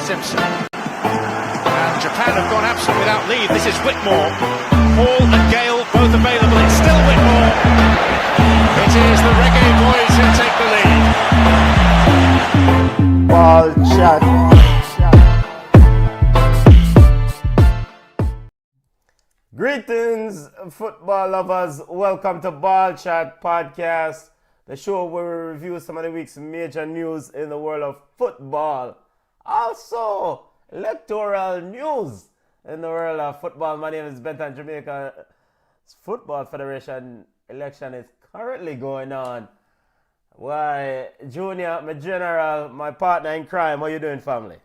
Simpson. And Japan have gone absent without leave. This is Whitmore. Hall and Gale both available. It's still Whitmore. It is the Reggae Boys who take the lead. Ball shot. Greetings, football lovers. Welcome to Ball Chat Podcast, the show where we review some of the week's major news in the world of football. Also, electoral news in the world of football. My name is Benton. Jamaica's Football Federation election is currently going on. Why, Junior, my general, my partner in crime, how you doing, family?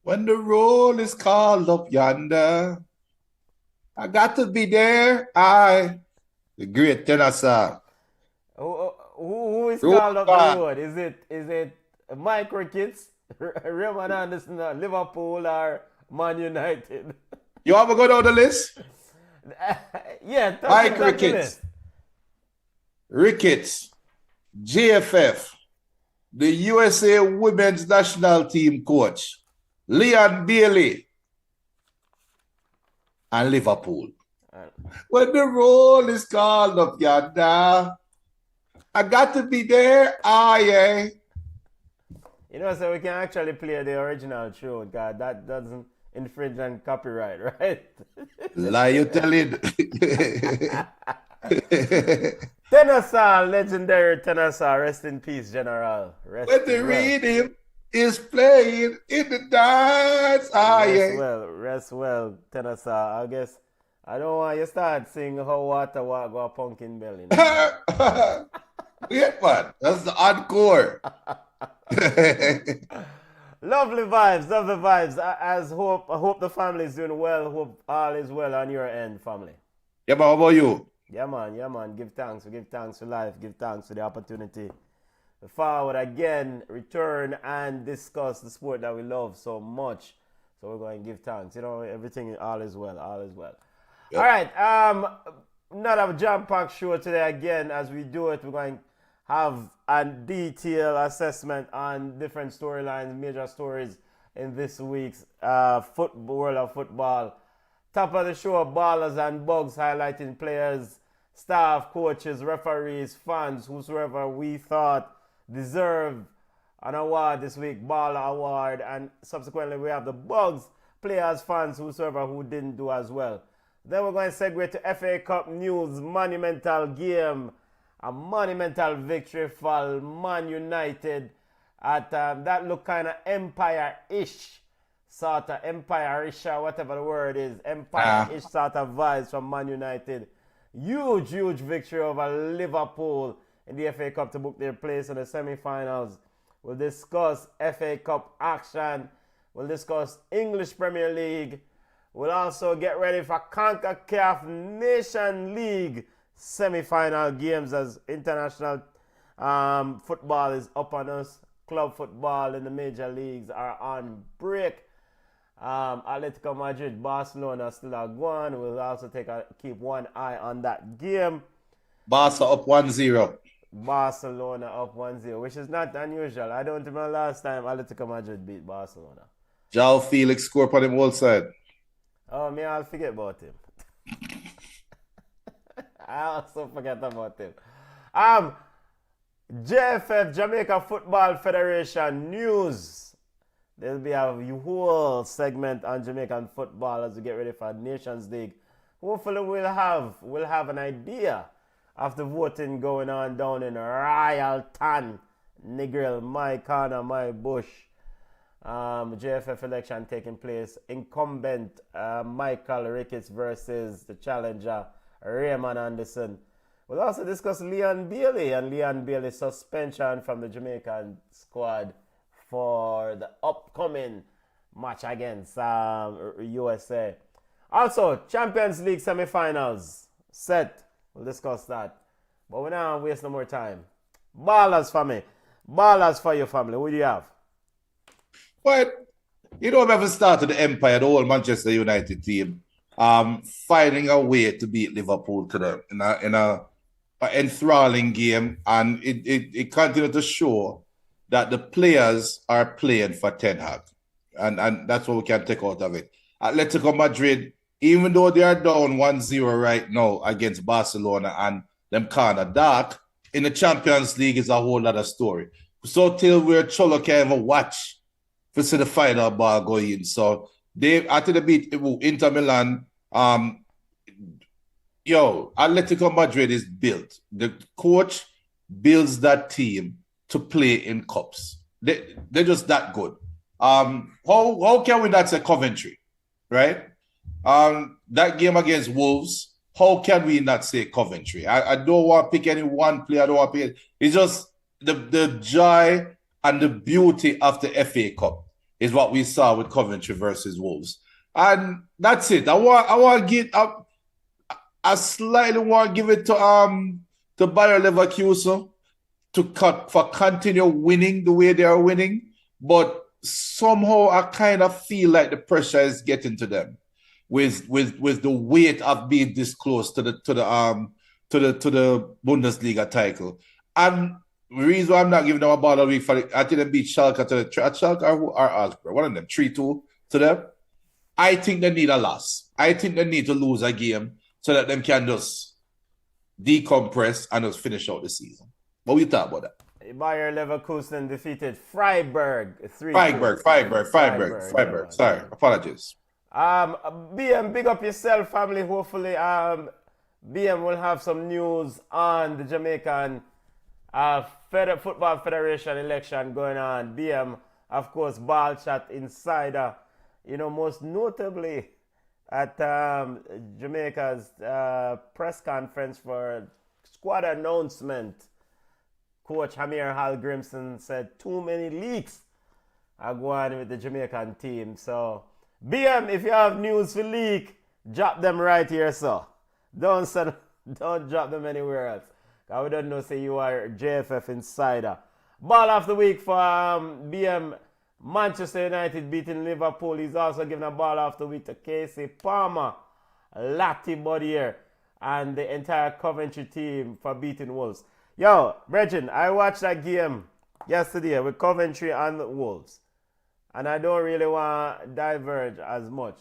When the roll is called up yonder, I got to be there. The great Tennessee. Who is called up the road? Is it Mike Ricketts, Raymond Anderson, Liverpool, or Man United? You ever go down the list? Yeah, Mike Ricketts. Ricketts, JFF, the USA Women's National Team coach, Leon Bailey, and Liverpool. When the roll is called up yonder, I got to be there. Yeah. You know, so we can actually play the original tune, God. That doesn't infringe on copyright, right? Lie you telling. Tennessee, legendary Tennessee, rest in peace, General. When the rhythm is playing in the dance, Rest well, Tennessee. I guess I don't want you start singing how water walk go a pumpkin belly. Wait, man, that's the encore. Lovely vibes. I hope the family is doing well. Hope all is well on your end, family. Yeah, but how about you? Yeah, man. Give thanks. We give thanks for life. Give thanks for the opportunity to forward again, return and discuss the sport that we love so much. So we're going to give thanks. You know, everything, all is well. Yep. All right. Not a jam-packed show today again. As we do it, we're going to have a detailed assessment on different storylines, major stories in this week's world of football. Top of the show, ballers and bugs, highlighting players, staff, coaches, referees, fans, whosoever we thought deserve an award this week, Baller Award, and subsequently we have the bugs, players, fans, whosoever who didn't do as well. Then we're going to segue to FA Cup news, monumental game, a monumental victory for Man United at that look kind of Empire-ish, sort of Empire-ish, or whatever the word is, Empire-ish sort of vibes from Man United. Huge victory over Liverpool in the FA Cup to book their place in the semi-finals. We'll discuss FA Cup action. We'll discuss English Premier League. We'll also get ready for CONCACAF Nation League semi-final games as international football is up on us. Club football in the major leagues are on break. Atletico Madrid, Barcelona still are going. We'll also keep one eye on that game. Barca up 1-0. Barcelona up 1-0, which is not unusual. I don't remember last time Atletico Madrid beat Barcelona. João Felix scored on him whole side. Oh, me, I'll forget about him. I also forget about him. JFF, Jamaica Football Federation news. There'll be a whole segment on Jamaican football as we get ready for Nations League. Hopefully we'll have an idea of the voting going on down in Royalton, Negril, my corner, my bush. JFF election taking place. Incumbent Michael Ricketts versus the challenger Raymond Anderson. We'll also discuss Leon Bailey and Leon Bailey's suspension from the Jamaican squad for the upcoming match against USA. Also, Champions League semi-finals set. We'll discuss that. But we don't waste no more time. Ballers for me. Ballers for your family. What do you have? Well, you know, we ever started the Empire, the whole Manchester United team, finding a way to beat Liverpool today in a enthralling game, and it continued to show that the players are playing for Ten Hag. And that's what we can take out of it. Atletico Madrid, even though they are down 1-0 right now against Barcelona and them kind of dark, in the Champions League is a whole other story. So till we're Cholo can even watch to see the final ball go in. So they after the beat Inter Milan, Atletico Madrid is built. The coach builds that team to play in cups. They're just that good. How can we not say Coventry, right? That game against Wolves, how can we not say Coventry? I don't want to pick any one player. I don't want to pick. It's just the joy and the beauty of the FA Cup is what we saw with Coventry versus Wolves, and that's it. I want to give up. I slightly want to give it to Bayer Leverkusen for continue winning the way they are winning, but somehow I kind of feel like the pressure is getting to them with the weight of being this close to the Bundesliga title. And the reason why I'm not giving them a ball of the week I think they beat Schalke or Augsburg, one of them 3-2 to them. I think they need a loss. I think they need to lose a game so that them can just decompress and just finish out the season. What we talk about that? Bayer Leverkusen defeated Freiburg 3-2. Freiburg. Sorry, apologies. BM, big up yourself, family. Hopefully, BM will have some news on the Jamaican Football Federation election going on. BM, of course, Ball Chat Insider, most notably at Jamaica's press conference for squad announcement. Coach Hamir Hal Grimson said too many leaks are going with the Jamaican team. So, BM, if you have news for leak, drop them right here, so. Don't drop them anywhere else. Because we don't know, say you are JFF Insider. Ball of the week for BM. Manchester United beating Liverpool. He's also given a ball of the week to Casey Palmer, Latti Bodier, and the entire Coventry team for beating Wolves. Yo, Bregin, I watched that game yesterday with Coventry and Wolves. And I don't really want to diverge as much.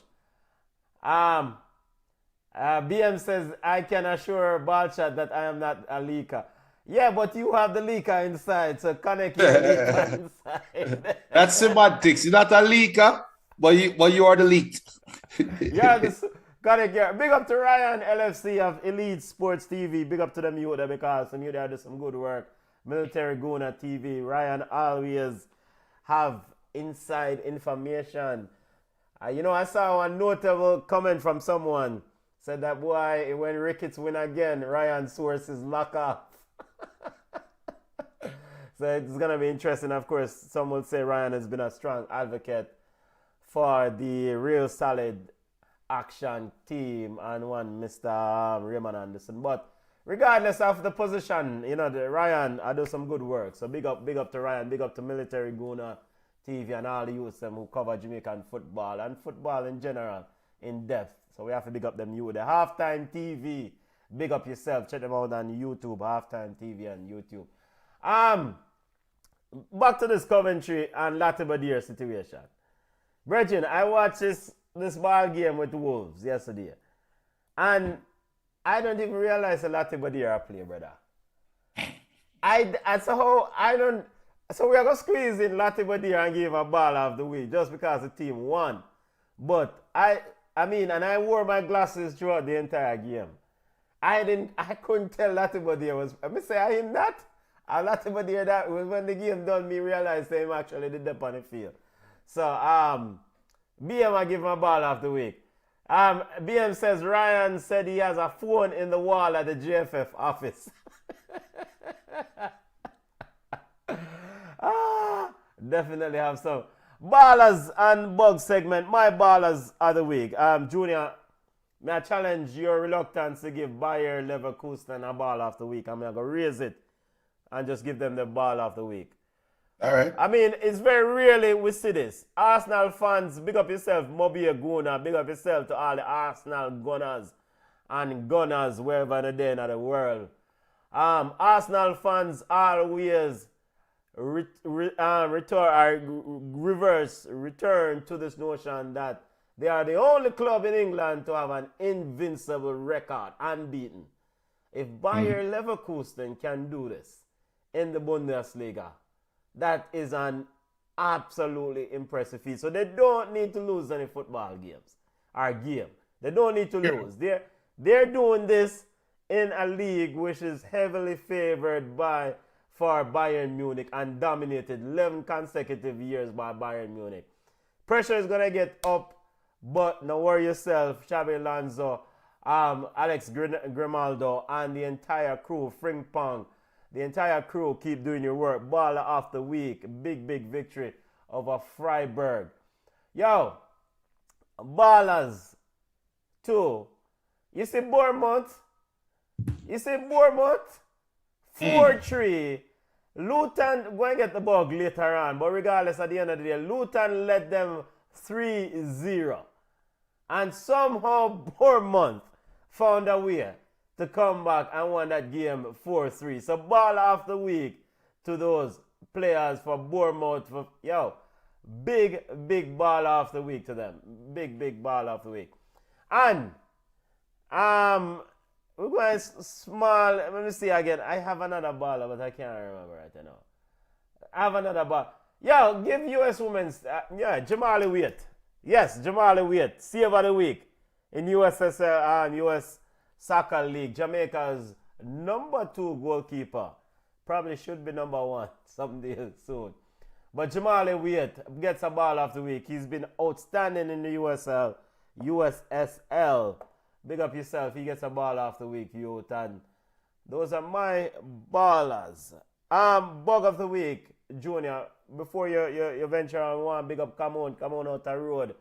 BM says, I can assure Balchat that I am not a leaker. Yeah, but you have the leaker inside, so connect your leaker inside. That's semantics. You're not a leaker, but you are the leaked. Yeah, connect your. Big up to Ryan LFC of Elite Sports TV. Big up to them you there because some you there do some good work. Military Guna TV. Ryan always have inside information. I saw one notable comment from someone. Said that, boy, when Ricketts win again, Ryan's sources lock off. So it's going to be interesting. Of course, some will say Ryan has been a strong advocate for the real solid action team and one Mr. Raymond Anderson. But regardless of the position, Ryan, I do some good work. So big up to Ryan, big up to Military Guna TV and all the youths who cover Jamaican football and football in general in depth. So we have to big up them you. The Halftime TV. Big up yourself. Check them out on YouTube. Halftime TV on YouTube. Back to this Coventry and Latibeaudiere situation. Brethren, I watched this ball game with the Wolves yesterday. And I don't even realize that Latibeaudiere play, brother. So we are going to squeeze in Latibeaudiere and give a ball of the week just because the team won. But I wore my glasses throughout the entire game. I couldn't tell Latibeaudiere was. I say I am not. Latibeaudiere that was when the game done. Me realized him actually did that on the field. So BM I give him a ball of the week. BM says Ryan said he has a phone in the wall at the JFF office. Definitely have some. Ballers and Bug segment. My ballers of the week. Junior, may I challenge your reluctance to give Bayer Leverkusen a ball of the week. I'm going to raise it and just give them the ball of the week. All right. It's very rarely we see this. Arsenal fans, big up yourself, Moby Guna. Big up yourself to all the Arsenal gunners and gunners wherever they're in the world. Arsenal fans always return to this notion that they are the only club in England to have an invincible record, unbeaten. If Bayer Leverkusen can do this in the Bundesliga, that is an absolutely impressive feat. So they don't need to lose any football games or game. They don't need to lose. They're doing this in a league which is heavily favored for Bayern Munich and dominated 11 consecutive years by Bayern Munich. Pressure is going to get up, but no worry yourself, Xabi Alonso, Alex Grimaldo, and the entire crew, Frimpong, the entire crew keep doing your work. Baller of the week, big victory over Freiburg. Yo, ballers, too. You see Bournemouth? 4-3. Luton going to get the bug later on, but regardless, at the end of the day, Luton led them 3-0. And somehow Bournemouth found a way to come back and won that game 4-3. So ball of the week to those players for Bournemouth. Big ball of the week to them. Big ball of the week. And we're going small. Let me see again. I have another baller, but I can't remember right now. I have another ball. Yo, give US women's. Jamali Waite. Yes, Jamali Waite. Save of the week in USSL, US Soccer League. Jamaica's number 2 goalkeeper. Probably should be number 1 someday soon. But Jamali Waite gets a ball of the week. He's been outstanding in the USSL. Big up yourself. He gets a ball of the week, youth. And those are my ballers. Bug of the week, Junior. Before you venture on one, big up, come on out the road.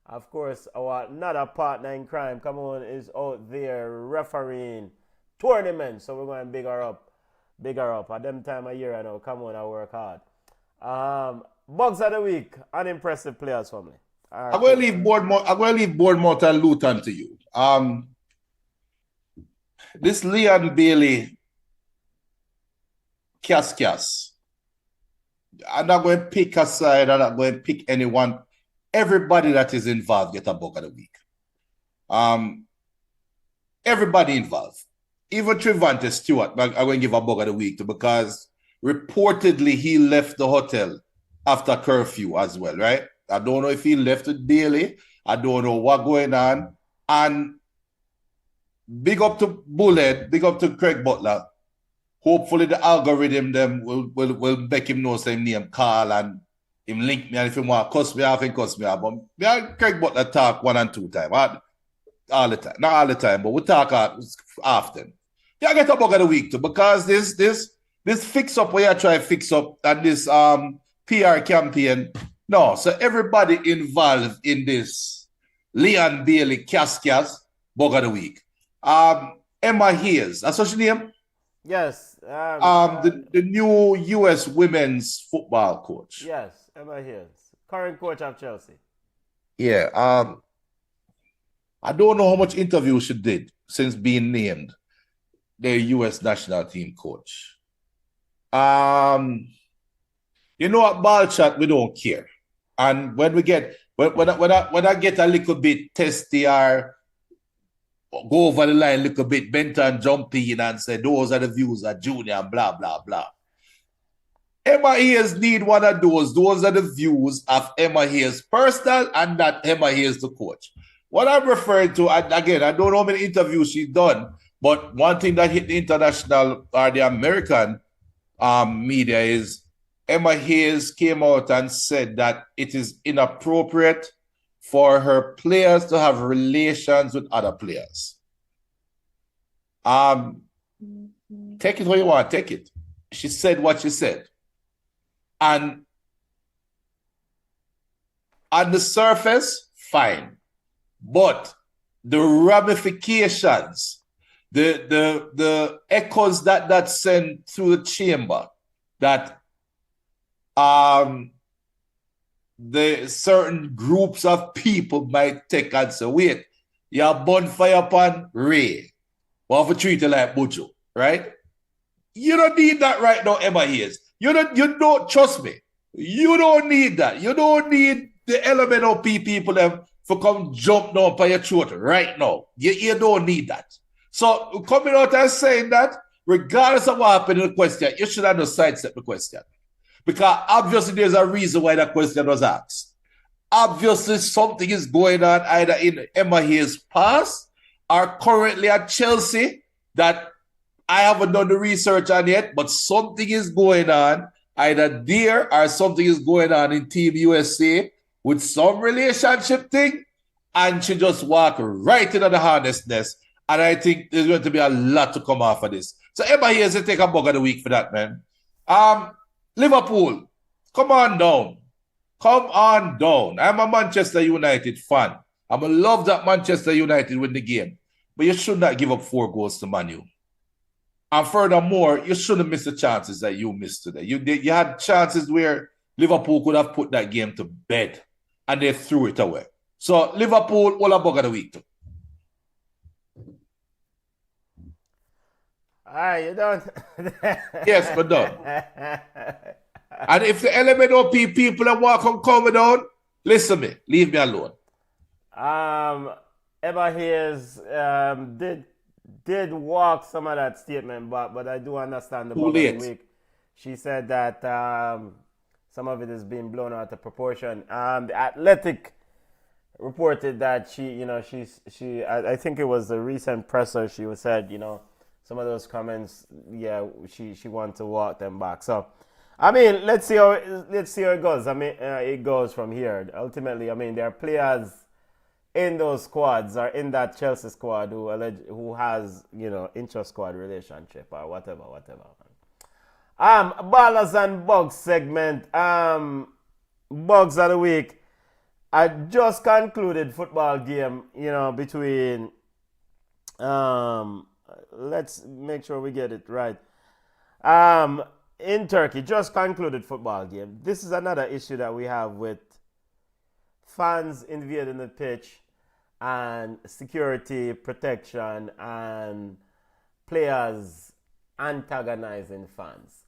Of course, our another partner in crime, come on, is out there refereeing tournaments. So we're going to big her up. At them time of year, I know. Come on, I work hard. Bugs of the week, unimpressive players for me. I'm going to leave Bournemouth and Luton to you. This Leon Bailey Cascas. I'm not going to pick a side. I'm not going to pick anyone. Everybody that is involved get a bug of the week. Everybody involved. Even Trevante Stewart, I'm going to give a bug of the week to, because reportedly he left the hotel after curfew as well, right? I don't know if he left it daily. I don't know what's going on. And big up to Bullet, big up to Craig Butler. Hopefully the algorithm them will make him know same name Carl and him link me, and if he want to cuss me off, he cuss me off. But me and Craig Butler talk 1 and 2 times. All the time. Not all the time, but we talk often. Yeah, I get a bug of the week too, because this fix up where you try to fix up and this PR campaign. No, so everybody involved in this Leon Bailey Cascas bug of the week. Emma Hayes, that's what she name? Yes. The new US women's football coach. Yes, Emma Hayes, current coach of Chelsea. Yeah. I don't know how much interview she did since being named the US national team coach. You know what, ball chat, we don't care. And when I get a little bit testy or go over the line a little bit, Benton jump in and say, those are the views of Junior and blah, blah, blah. Emma Hayes need one of those. Those are the views of Emma Hayes personal and that Emma Hayes the coach. What I'm referring to, and again, I don't know how many interviews she's done, but one thing that hit the international or the American media is Emma Hayes came out and said that it is inappropriate for her players to have relations with other players. Take it how you want, take it. She said what she said. And on the surface, fine. But the ramifications, the echoes that sent through the chamber, that the certain groups of people might take and say, wait, you're bonfire upon Ray. What if we treat you like Bujo, right? You don't need that right now, Emma Hayes. You don't trust me. You don't need that. You don't need the element of people them for come jump down by your throat right now. You don't need that. So coming out and saying that, regardless of what happened in the question, you should have no sidestep the question. Because obviously there's a reason why that question was asked. Obviously something is going on either in Emma Hayes' past or currently at Chelsea that I haven't done the research on yet, but something is going on either there or something is going on in Team USA with some relationship thing, and she just walked right into the honestness. And I think there's going to be a lot to come off of this. So Emma Hayes will take a bug of the week for that, man. Liverpool, come on down. Come on down. I'm a Manchester United fan. I'm going to love that Manchester United win the game. But you should not give up 4 goals to Man U. And furthermore, you shouldn't miss the chances that you missed today. You had chances where Liverpool could have put that game to bed, and they threw it away. So Liverpool, all a bug of the week too. All right, you done? Yes, we're done. And if the LMNOP people that walk on coming down, listen to me, leave me alone. Emma Hayes did walk some of that statement back, but I do understand the bug of the week. She said that some of it is being blown out of proportion. The Athletic reported that I think it was the recent presser. She said, some of those comments, she wanted to walk them back. So, I mean, let's see how it goes. I mean, it goes from here. Ultimately, I mean, there are players in those squads or in that Chelsea squad who has, intra-squad relationship or whatever. Ballers and Bugs segment. Bugs of the week. I just concluded football game, between let's make sure we get it right. In Turkey, just concluded football game. This is another issue that we have with fans invading the pitch and security protection and players antagonizing fans.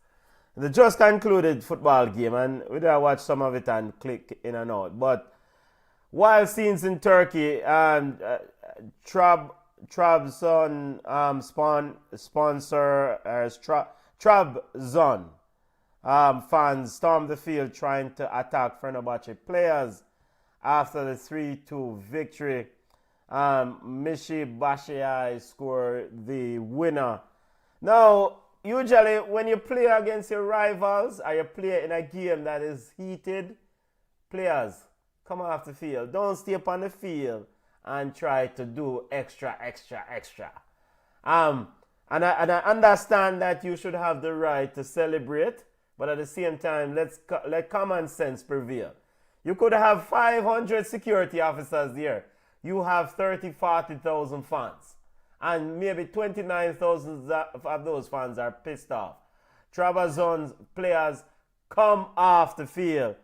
The just concluded football game, and we did watch some of it and click in and out. But while scenes in Turkey, Trabzon sponsor Trabzon fans stormed the field trying to attack Fenerbahce players after the 3-2 victory. Mishi Bashiai scored the winner. Now, usually when you play against your rivals or you play in a game that is heated, players come off the field. Don't stay up on the field and try to do extra. And I understand that you should have the right to celebrate, but at the same time, let common sense prevail. You could have 500 security officers there. You have 40,000 fans. And maybe 29,000 of those fans are pissed off. Trabzon's players come off the field.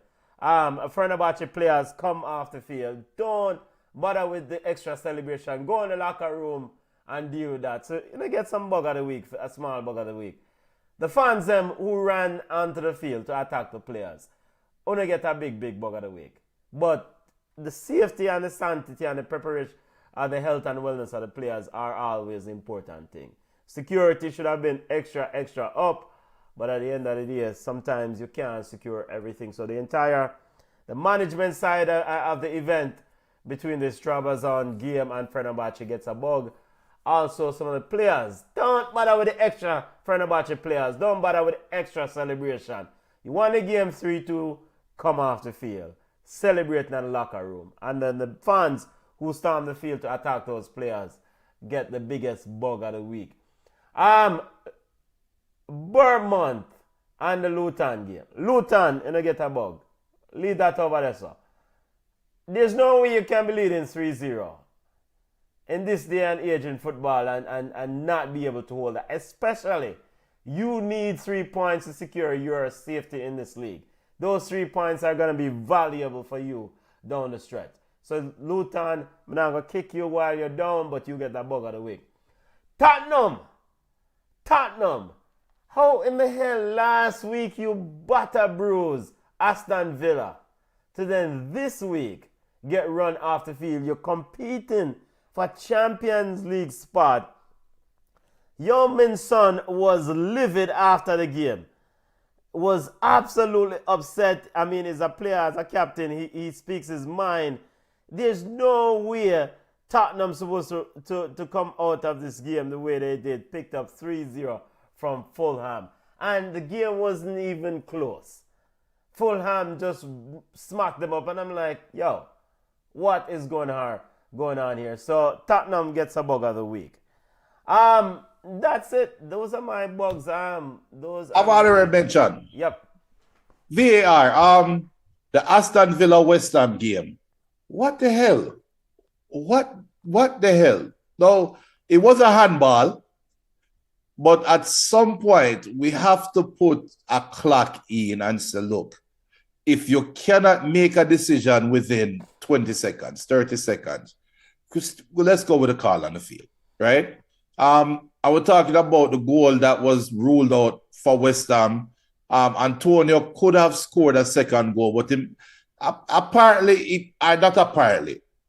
Fenerbahce players come off the field. Don't bother with the extra celebration. Go in the locker room and deal with that. So get some bug of the week, a small bug of the week. The fans them who ran onto the field to attack the players, only get a big bug of the week. But the safety and the sanctity and the preparation and the health and wellness of the players are always the important thing. Security should have been extra up, but at the end of the day, sometimes you can't secure everything. So the management side of the event between the Trabzon game and Fenerbahce gets a bug. Also, some of the players, don't bother with the extra Fenerbahce players. Don't bother with the extra celebration. You won the game 3-2, come off the field. Celebrate in the locker room. And then the fans who storm the field to attack those players get the biggest bug of the week. Bournemouth and the Luton game. Luton, get a bug. Leave that over there, sir. There's no way you can be leading 3-0 in this day and age in football and not be able to hold that. Especially, you need 3 points to secure your safety in this league. Those 3 points are going to be valuable for you down the stretch. So, Luton, I'm not going to kick you while you're down, but you get that bug of the week. Tottenham How in the hell last week you butter bruise Aston Villa to then this week get run off the field? You're competing for Champions League spot. Yeoman's son was livid after the game. Was absolutely upset. I mean, as a player, as a captain, he speaks his mind. There's no way Tottenham supposed to come out of this game the way they did. Picked up 3-0 from Fulham. And the game wasn't even close. Fulham just smacked them up. And I'm like, yo, what is going on here? So Tottenham gets a bug of the week. That's it. Those are my bugs. Those I've already mentioned. Yep. VAR. The Aston Villa West Ham game. What the hell? What the hell? No, it was a handball, but at some point we have to put a clock in and say, look, if you cannot make a decision within 20 seconds, 30 seconds, let's go with a call on the field, right? I was talking about the goal that was ruled out for West Ham. Antonio could have scored a second goal, but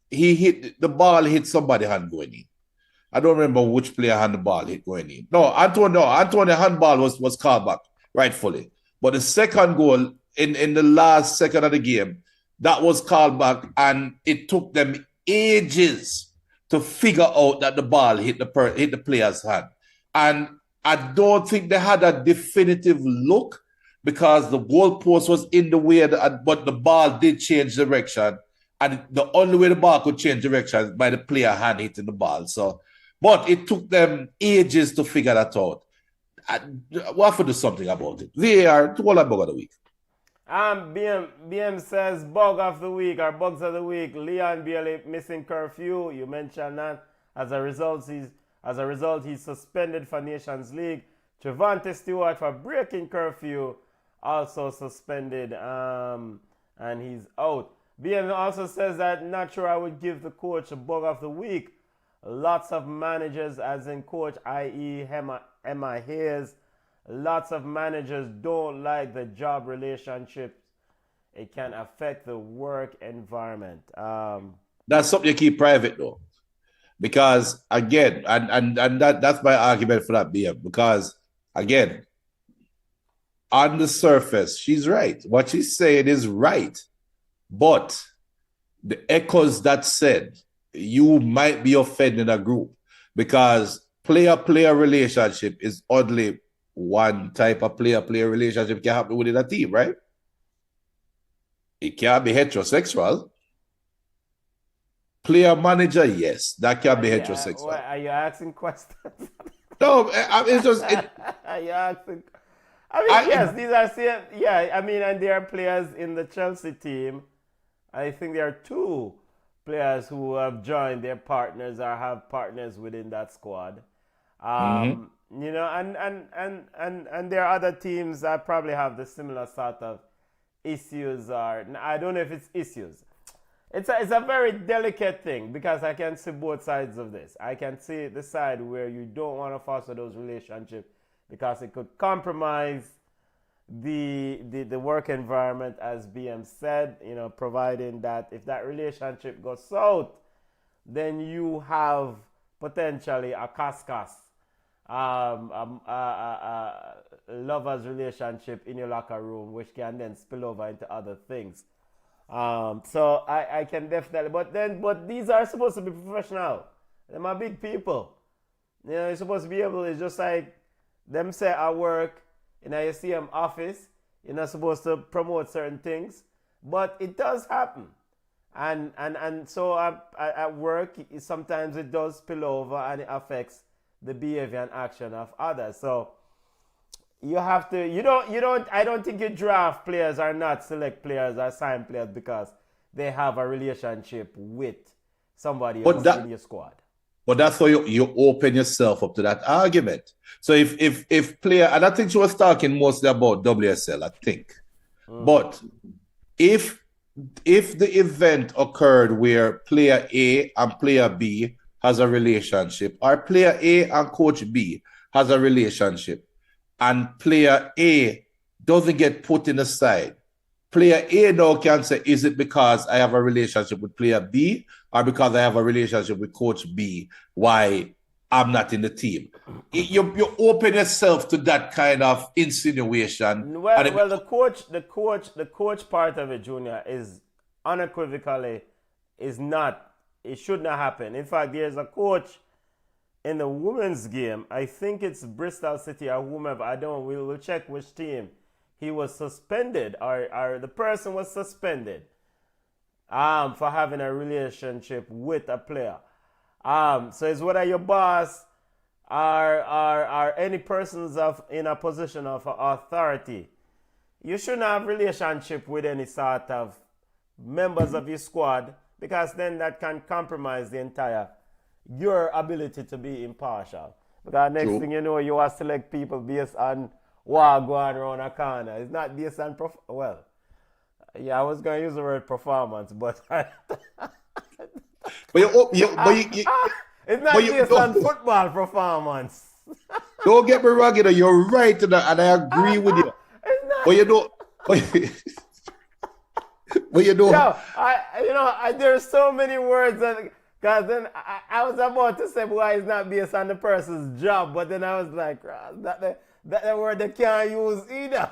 he hit the ball, hit somebody hand going in. I don't remember which player hand the ball hit going in. No, Antonio handball was called back rightfully, but the second goal in the last second of the game that was called back, and it took them ages to figure out that the ball hit the player's hand. And I don't think they had a definitive look because the goalpost was in the way, but the ball did change direction. And the only way the ball could change direction is by the player hand hitting the ball. So, but it took them ages to figure that out. We'll have to do something about it. VAR, to all bug of the week. BM says bug of the week or bugs of the week. Leon Bailey missing curfew. You mentioned that. As a result, he's suspended for Nations League. Trevante Stewart for breaking curfew also suspended, and he's out. BM also says that not sure I would give the coach a bug of the week. Lots of managers, as in coach, i.e. Emma Hayes. Lots of managers don't like the job relationships. It can affect the work environment. That's something you keep private though. Because again, and that's my argument for that, BM. Because again, on the surface, she's right. What she's saying is right. But the echoes that said, you might be offending a group because player-player relationship is oddly one type of player-player relationship can happen within a team, right? It can't be heterosexual. Player-manager, yes, that can be heterosexual. Are you asking questions? No, it's just... Are you asking... yes, these are... Yeah, and there are players in the Chelsea team. I think there are 2 players who have joined their partners or have partners within that squad. You know, and there are other teams that probably have the similar sort of issues, or I don't know if it's issues. It's a very delicate thing because I can see both sides of this. I can see the side where you don't want to foster those relationships because it could compromise the work environment, as BM said, you know, providing that if that relationship goes south, then you have potentially a cascas, lover's relationship in your locker room, which can then spill over into other things. So I can definitely, but these are supposed to be professional. Them are big people. You know, you're supposed to be able, it's just like them say at work, you know, you see them office, you're not supposed to promote certain things, but it does happen. And so at work, sometimes it does spill over and it affects the behavior and action of others. So you have to, I don't think you draft players or not select players or sign players because they have a relationship with somebody else in your squad. But that's how you open yourself up to that argument. So if player, and I think she was talking mostly about WSL, I think. But if the event occurred where player A and player B has a relationship, or player A and coach B has a relationship, and player A doesn't get put in the side, player A now can say, is it because I have a relationship with player B or because I have a relationship with coach B why I'm not in the team? You open yourself to that kind of insinuation. Well, the coach part of it, Junior, is unequivocally is not. It should not happen. In fact, there's a coach in the women's game. I think it's Bristol City or whomever. I don't. We'll check which team. He was suspended, or the person was suspended, for having a relationship with a player. So it's whether your boss are any persons in a position of authority. You shouldn't have relationship with any sort of members of your squad, because then that can compromise your ability to be impartial. Because next thing you know, you are select people based on what going around a corner. It's not based on I was going to use the word performance, but it's not based on football performance. Don't get me wrong, you're right, and I agree with you. But you know, there's so many words because then I was about to say why it's not based on the person's job, but then I was like, that the word they can't use either.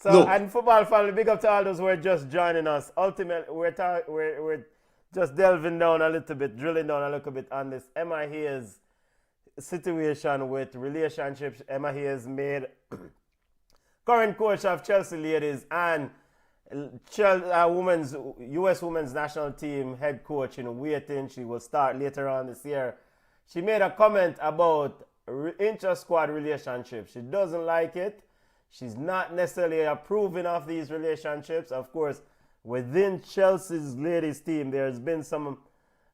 And football family, big up to all those who are just joining us. Ultimately, we're just delving down a little bit, drilling down a little bit on this Emma Hayes situation with relationships. Emma Hayes made current coach of Chelsea ladies and U.S. women's national team head coach in waiting. She will start later on this year. She made a comment about inter-squad relationships. She doesn't like it. She's not necessarily approving of these relationships. Of course, within Chelsea's ladies team, there's been some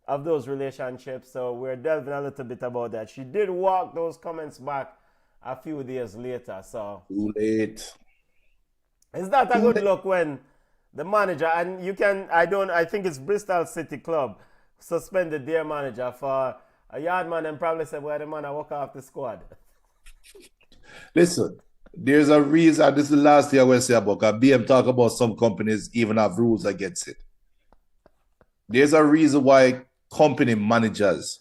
of those relationships. So we're delving a little bit about that. She did walk those comments back a few days later. So too late. Is that a good look when the manager, and I think it's Bristol City Club, suspended their manager for a yard man and probably said, well, the man I walk off the squad. Listen, there's a reason. This is the last year I will say about BM talk about some companies even have rules against it. There's a reason why company managers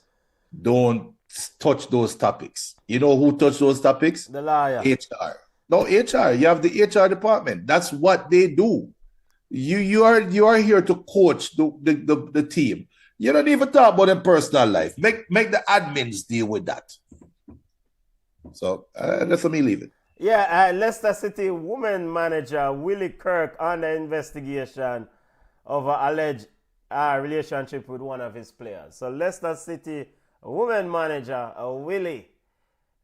don't touch those topics. You know who touch those topics? The lawyer. HR. No, HR. You have the HR department. That's what they do. You are here to coach the team. You don't even talk about their personal life. Make the admins deal with that. So let me leave it. Yeah, Leicester City women manager Willie Kirk under investigation over alleged relationship with one of his players. So Leicester City women manager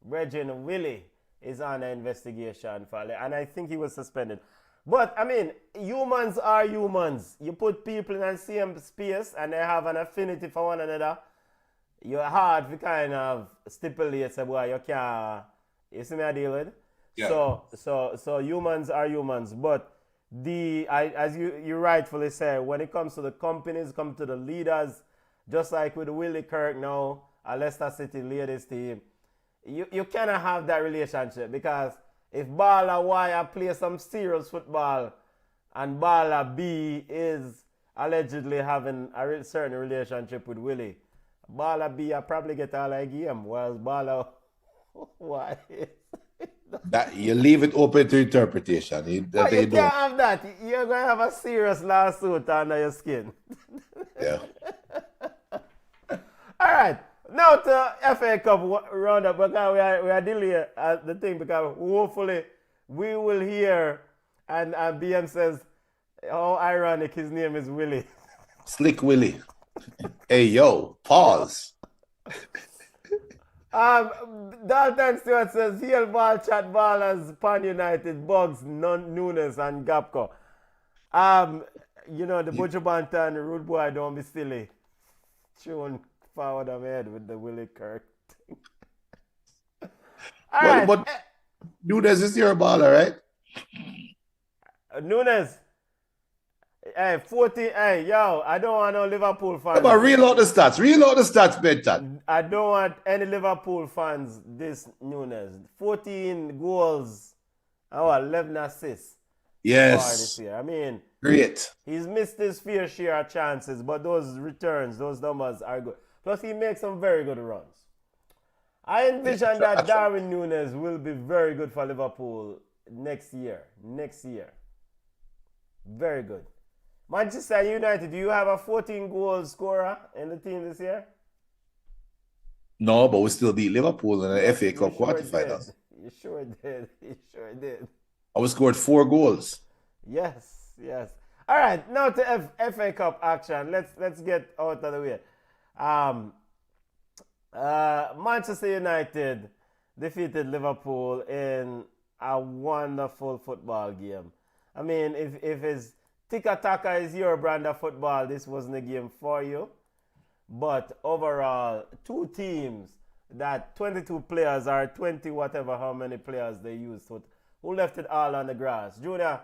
Regina Willie, is under investigation for it, and I think he was suspended. But I mean, humans are humans. You put people in the same space and they have an affinity for one another. You're hard to kind of stipulate, say, boy, you can't. You see me I deal with? Yeah. So humans are humans. But as you rightfully say, when it comes to the companies, come to the leaders, just like with Willie Kirk now, a Leicester City ladies team, you cannot have that relationship, because if baller Y play some serious football and baller B is allegedly having a certain relationship with Willie, baller B will probably get all a game, whereas baller Y is... That you leave it open to interpretation. You can't have that. You're going to have a serious lawsuit under your skin. Yeah. All right. Now to FA Cup roundup, because we are dealing the thing, because hopefully we will hear, and BM says, how ironic his name is Willie. Slick Willie. Hey, yo, pause. Dalton Stewart says, heel ball chat ballers, Pan United, Bugs, Nunes, and Gapco. The Butcher Bantan, Rude Boy, don't be silly. Tune forward of head with the Willie Kirk thing. All right. But Nunes is your baller, right? Nunes. Hey, 14. Hey, yo, I don't want no Liverpool fans. But reel out the stats. Reel out the stats, Benton. I don't want any Liverpool fans this Nunes. 14 goals, 11 assists so far this Yes. year. I mean, Great. he's missed his fair share of chances, but those returns, those numbers are good. Plus, he makes some very good runs. I envision that Darwin Nunes will be very good for Liverpool next year. Next year. Very good. Manchester United, do you have a 14-goal scorer in the team this year? No, but we still beat Liverpool in the FA Cup quarterfinals. You sure did. You sure did. I scored 4 goals. Yes, yes. All right, now to FA Cup action. Let's get out of the way. Manchester United defeated Liverpool in a wonderful football game. I mean, if it's tiki-taka is your brand of football, this wasn't a game for you. But overall, two teams that 22 players or 20 whatever how many players they used, who left it all on the grass. Junior,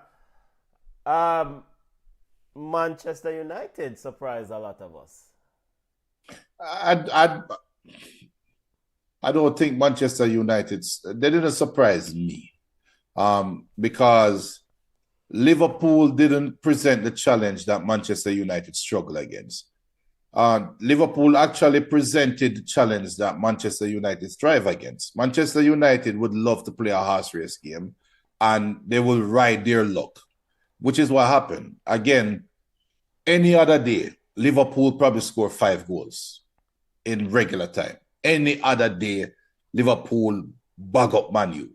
Manchester United surprised a lot of us. I don't think Manchester United, they didn't surprise me because Liverpool didn't present the challenge that Manchester United struggled against. Liverpool actually presented the challenge that Manchester United strive against. Manchester United would love to play a horse race game and they will ride their luck, which is what happened. Again, any other day, Liverpool probably score 5 goals in regular time. Any other day, Liverpool bag up Man U.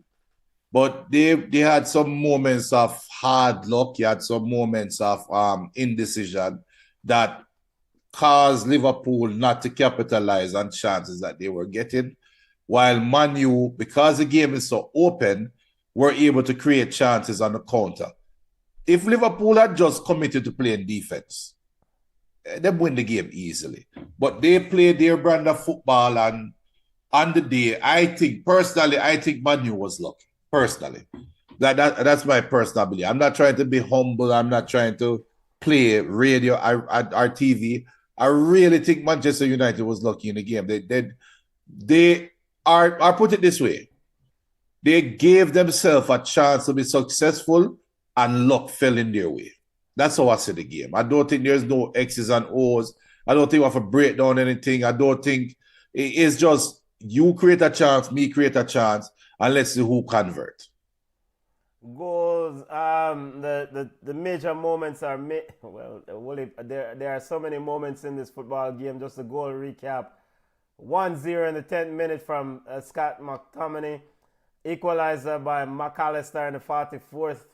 But they had some moments of hard luck. You had some moments of indecision that caused Liverpool not to capitalize on chances that they were getting. While Man U, because the game is so open, were able to create chances on the counter. If Liverpool had just committed to playing defense, they win the game easily. But they played their brand of football, and on the day, I think Man U was lucky. Personally, that's my personal belief. I'm not trying to be humble. I'm not trying to play radio or TV. I really think Manchester United was lucky in the game. They are put it this way. They gave themselves a chance to be successful and luck fell in their way. That's how I see the game. I don't think there's no X's and O's. I don't think we have to break down anything. I don't think it's just you create a chance, me create a chance, and let's see who convert. Goals, the major moments are there are so many moments in this football game. Just a goal recap: 1-0 in the 10th minute from Scott McTominay, equalizer by McAllister in the 44th.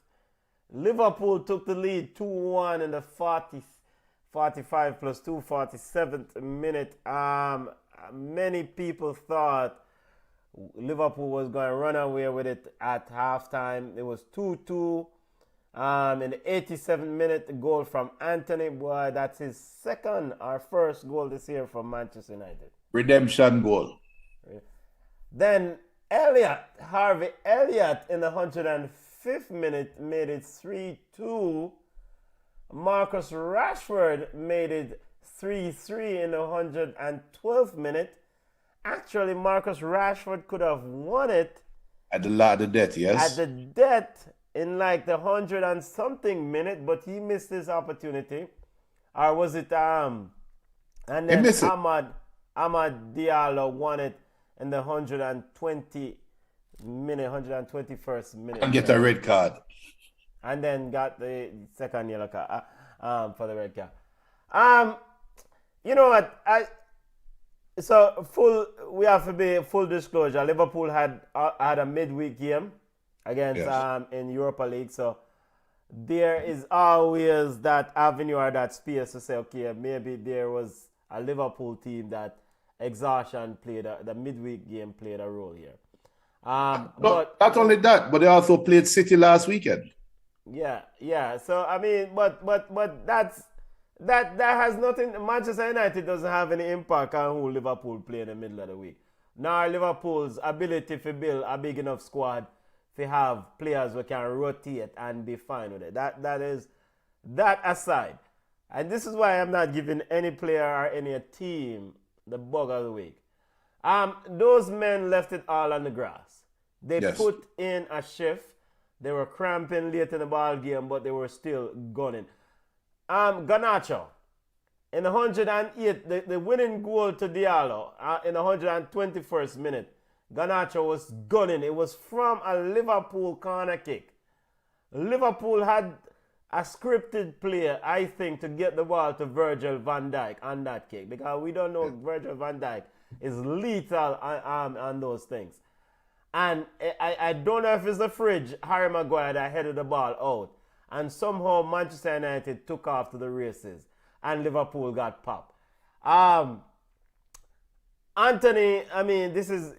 Liverpool took the lead 2-1 in the 45 plus 2, 47th minute. Many people thought Liverpool was going to run away with it at halftime. It was 2-2. In the 87th minute, goal from Anthony. Boy, that's his second or first goal this year for Manchester United. Redemption goal. Then Harvey Elliott in the 105th minute made it 3-2. Marcus Rashford made it 3-3 in the 112th minute. Actually, Marcus Rashford could have won it at the death, yes. At the death in like the 100 and something minute, but he missed his opportunity. Or was it and then Ahmad Diallo won it in the 121st minute. And get a red card. And then got the second yellow card for the red card. You know what? We have to be full disclosure. Liverpool had a midweek game against in Europa League, so there is always that avenue or that space to say, okay, maybe there was a Liverpool team that exhaustion the midweek game played a role here. But not only that, but they also played City last weekend. Yeah. So I mean, but that has nothing. Manchester United doesn't have any impact on who Liverpool play in the middle of the week. Now Liverpool's ability to build a big enough squad to have players who can rotate and be fine with it. that aside, and this is why I'm not giving any player or any team the bug of the week. Those men left it all on the grass. They Yes. put in a shift. They were cramping late in the ball game, but they were still gunning. Garnacho, in the 108, the winning goal to Diallo in the 121st minute, Garnacho was gunning. It was from a Liverpool corner kick. Liverpool had a scripted play, I think, to get the ball to Virgil van Dijk on that kick, because we don't know Virgil van Dijk is lethal on those things. And I don't know if it's the fridge, Harry Maguire, that headed the ball out. And somehow Manchester United took off to the races and Liverpool got popped. Anthony, I mean, this is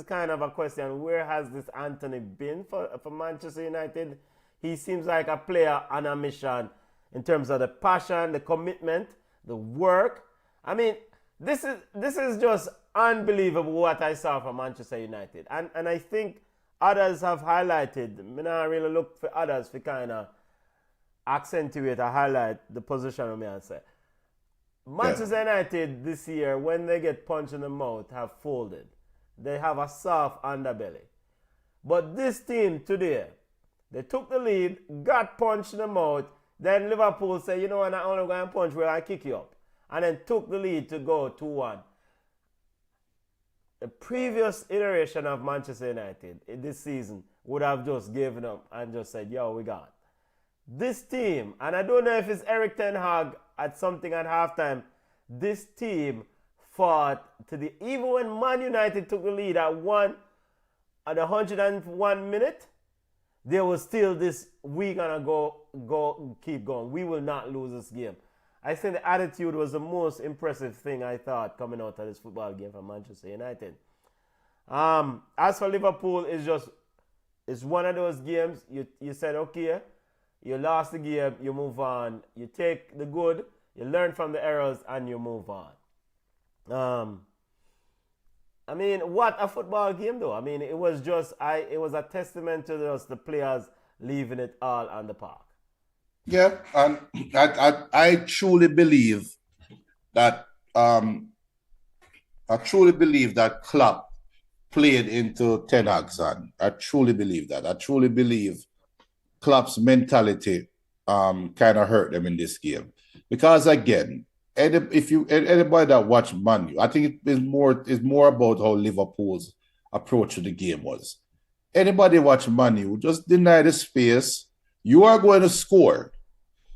kind of a question. Where has this Anthony been for Manchester United? He seems like a player on a mission in terms of the passion, the commitment, the work. I mean, this is just unbelievable what I saw from Manchester United. And I think others have highlighted. I not really look for others to kind of accentuate or highlight the position of me and say. Manchester United this year, when they get punched in the mouth, have folded. They have a soft underbelly. But this team today, they took the lead, got punched in the mouth, then Liverpool said, you know what, I'm only going to punch where I kick you up. And then took the lead to go 2-1. The previous iteration of Manchester United this season would have just given up and just said, yo, we got this team. And I don't know if it's Eric Ten Hag at something at halftime. This team fought to the, even when Man United took the lead at the 101 minute, there was still this, we gonna go keep going. We will not lose this game. I think the attitude was the most impressive thing I thought coming out of this football game from Manchester United. As for Liverpool, it's one of those games you said, okay, you lost the game, you move on. You take the good, you learn from the errors, and you move on. I mean, what a football game, though. I mean, it was a testament to just the players leaving it all on the park. Yeah, and I truly believe that Klopp played into Ten Hag's hand. I truly believe that. I truly believe Klopp's mentality kind of hurt them in this game, because again, anybody that watched Man U, I think it's more about how Liverpool's approach to the game was. Anybody watch Man U, just deny the space. You are going to score,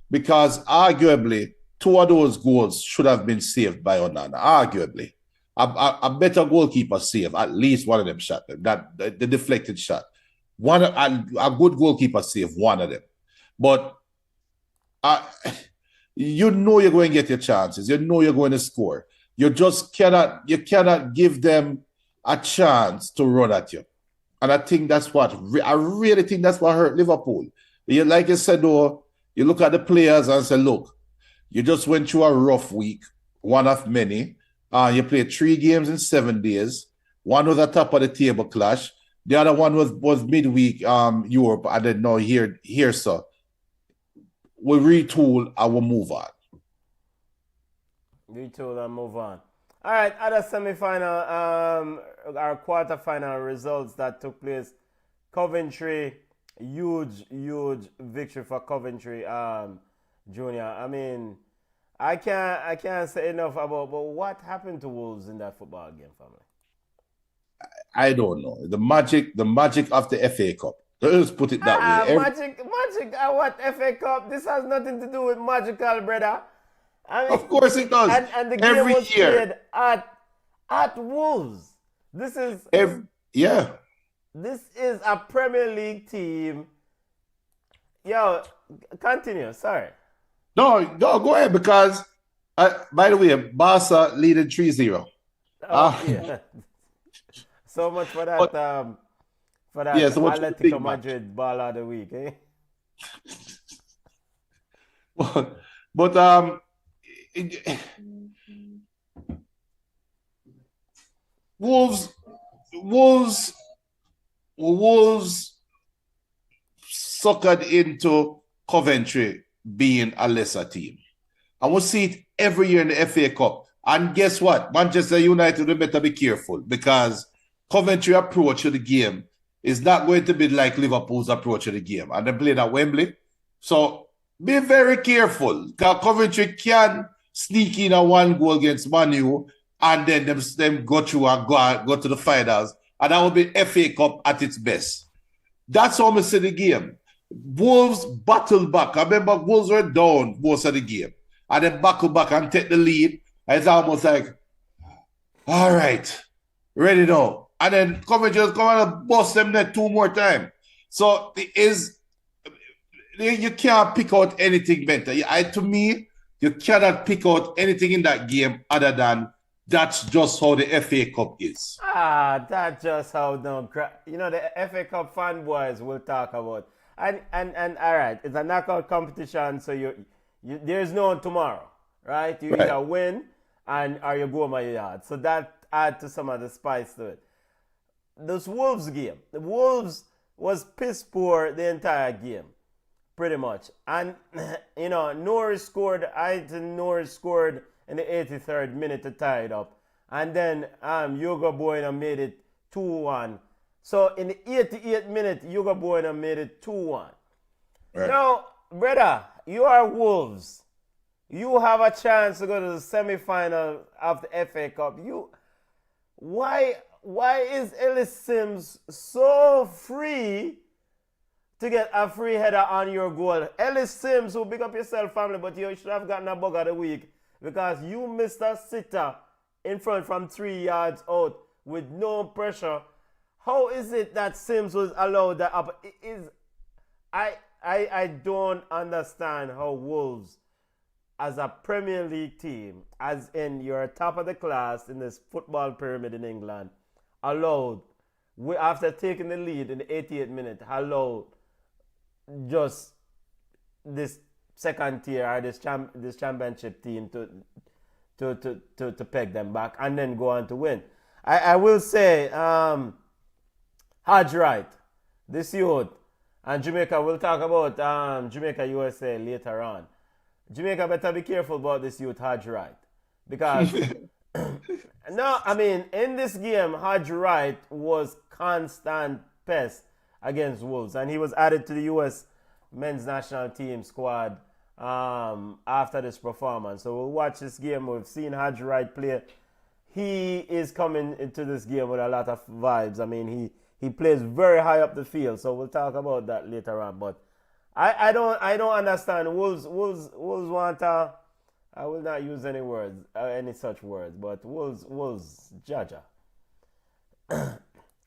because arguably 2 of those goals should have been saved by Onana. Arguably, a better goalkeeper save at least one of them shot them. The deflected shot, a good goalkeeper save one of them, but you know you're going to get your chances. You know you're going to score. You just cannot give them a chance to run at you. And I think I really think that's what hurt Liverpool. Like you said, though, you look at the players and say, look, you just went through a rough week, one of many. You played 3 games in 7 days. One was a top of the table clash. The other one was midweek Europe. I didn't know here, sir. We'll retool and we'll move on. Retool and move on. All right, other semi-final, our quarter-final results that took place. Coventry, huge victory for Coventry, Junior. I mean, I can't say enough about, but what happened to Wolves in that football game, family? I don't know. The magic of the FA Cup. Let's put it that way. Magic, what FA Cup? This has nothing to do with magical, brother. I mean, of course it does. And the game every was year played at Wolves. This is This is a Premier League team. Yo, continue. Sorry. No, go ahead, because by the way, Barca leading 3-0. Yeah. So much for that. For that, yeah, so Atletico Madrid ball of the week, eh? but Wolves suckered into Coventry being a lesser team. And we see it every year in the FA Cup. And guess what? Manchester United, we better be careful because Coventry approach to the game is not going to be like Liverpool's approach to the game. And they're playing at Wembley. So be very careful because Coventry can sneak in a 1 goal against Man U and then them go through and go to the finals. And that will be FA Cup at its best. That's how I see the game. Wolves battled back. I remember Wolves were down most of the game. And then battle back and take the lead. And it's almost like, all right, ready now. And then Coventry just come and bust them there 2 more times. So you can't pick out anything better. To me, you cannot pick out anything in that game other than that's just how the FA Cup is. That's just how the FA Cup fanboys will talk about. And all right, it's a knockout competition, so you there's no tomorrow, right? You either win or you go my yard. So that adds to some of the spice to it. This Wolves game, the Wolves was piss poor the entire game, pretty much. And Norris scored in the 83rd minute to tie it up. And then Hugo Bueno made it 2-1. So in the 88th minute, Hugo Bueno made it 2-1. Right. Now, brother, you are Wolves. You have a chance to go to the semi-final of the FA Cup. Why is Ellis Sims so free to get a free header on your goal? Ellis Sims, who pick up yourself, family, but you should have gotten a bug of the week because you missed a sitter in front from 3 yards out with no pressure. How is it that Sims was allowed that up? I don't understand how Wolves, as a Premier League team, as in you're top of the class in this football pyramid in England, allowed, after taking the lead in the 88th minute, allowed just this second tier or this championship team to peg them back and then go on to win. I will say, Hodge Wright, this youth, and Jamaica, we'll talk about Jamaica USA later on. Jamaica better be careful about this youth, Hodge Wright. Because, no, I mean, in this game, Hodge Wright was constant pest against Wolves. And he was added to the US men's national team squad after this performance. So we'll watch this game. We've seen Hodge Wright play. He is coming into this game with a lot of vibes. I mean, he plays very high up the field. So we'll talk about that later on. But I don't understand. Wolves want I will not use any words, any such words. But Wolves, Jaja. All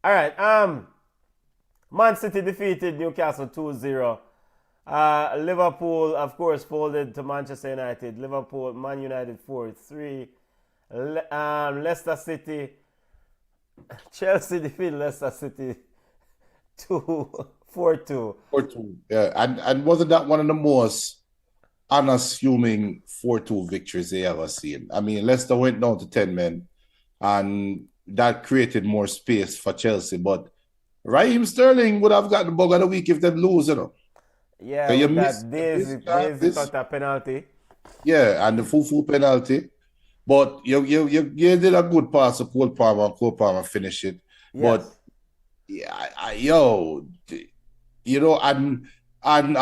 right. Man City defeated Newcastle 2-0. Liverpool, of course, folded to Manchester United. Man United 4-3. Leicester City. Chelsea defeated Leicester City 4-2. 4-2. Yeah, and wasn't that one of the most unassuming 4-2 victories they ever seen? I mean, Leicester went down to 10 men, and that created more space for Chelsea. But Raheem Sterling would have gotten the bug of the week if they lose, Yeah, you that Daisy cut a penalty. Yeah, and the full penalty. But you did a good pass to Cole Palmer, and Cole Palmer finished it. Yes. But and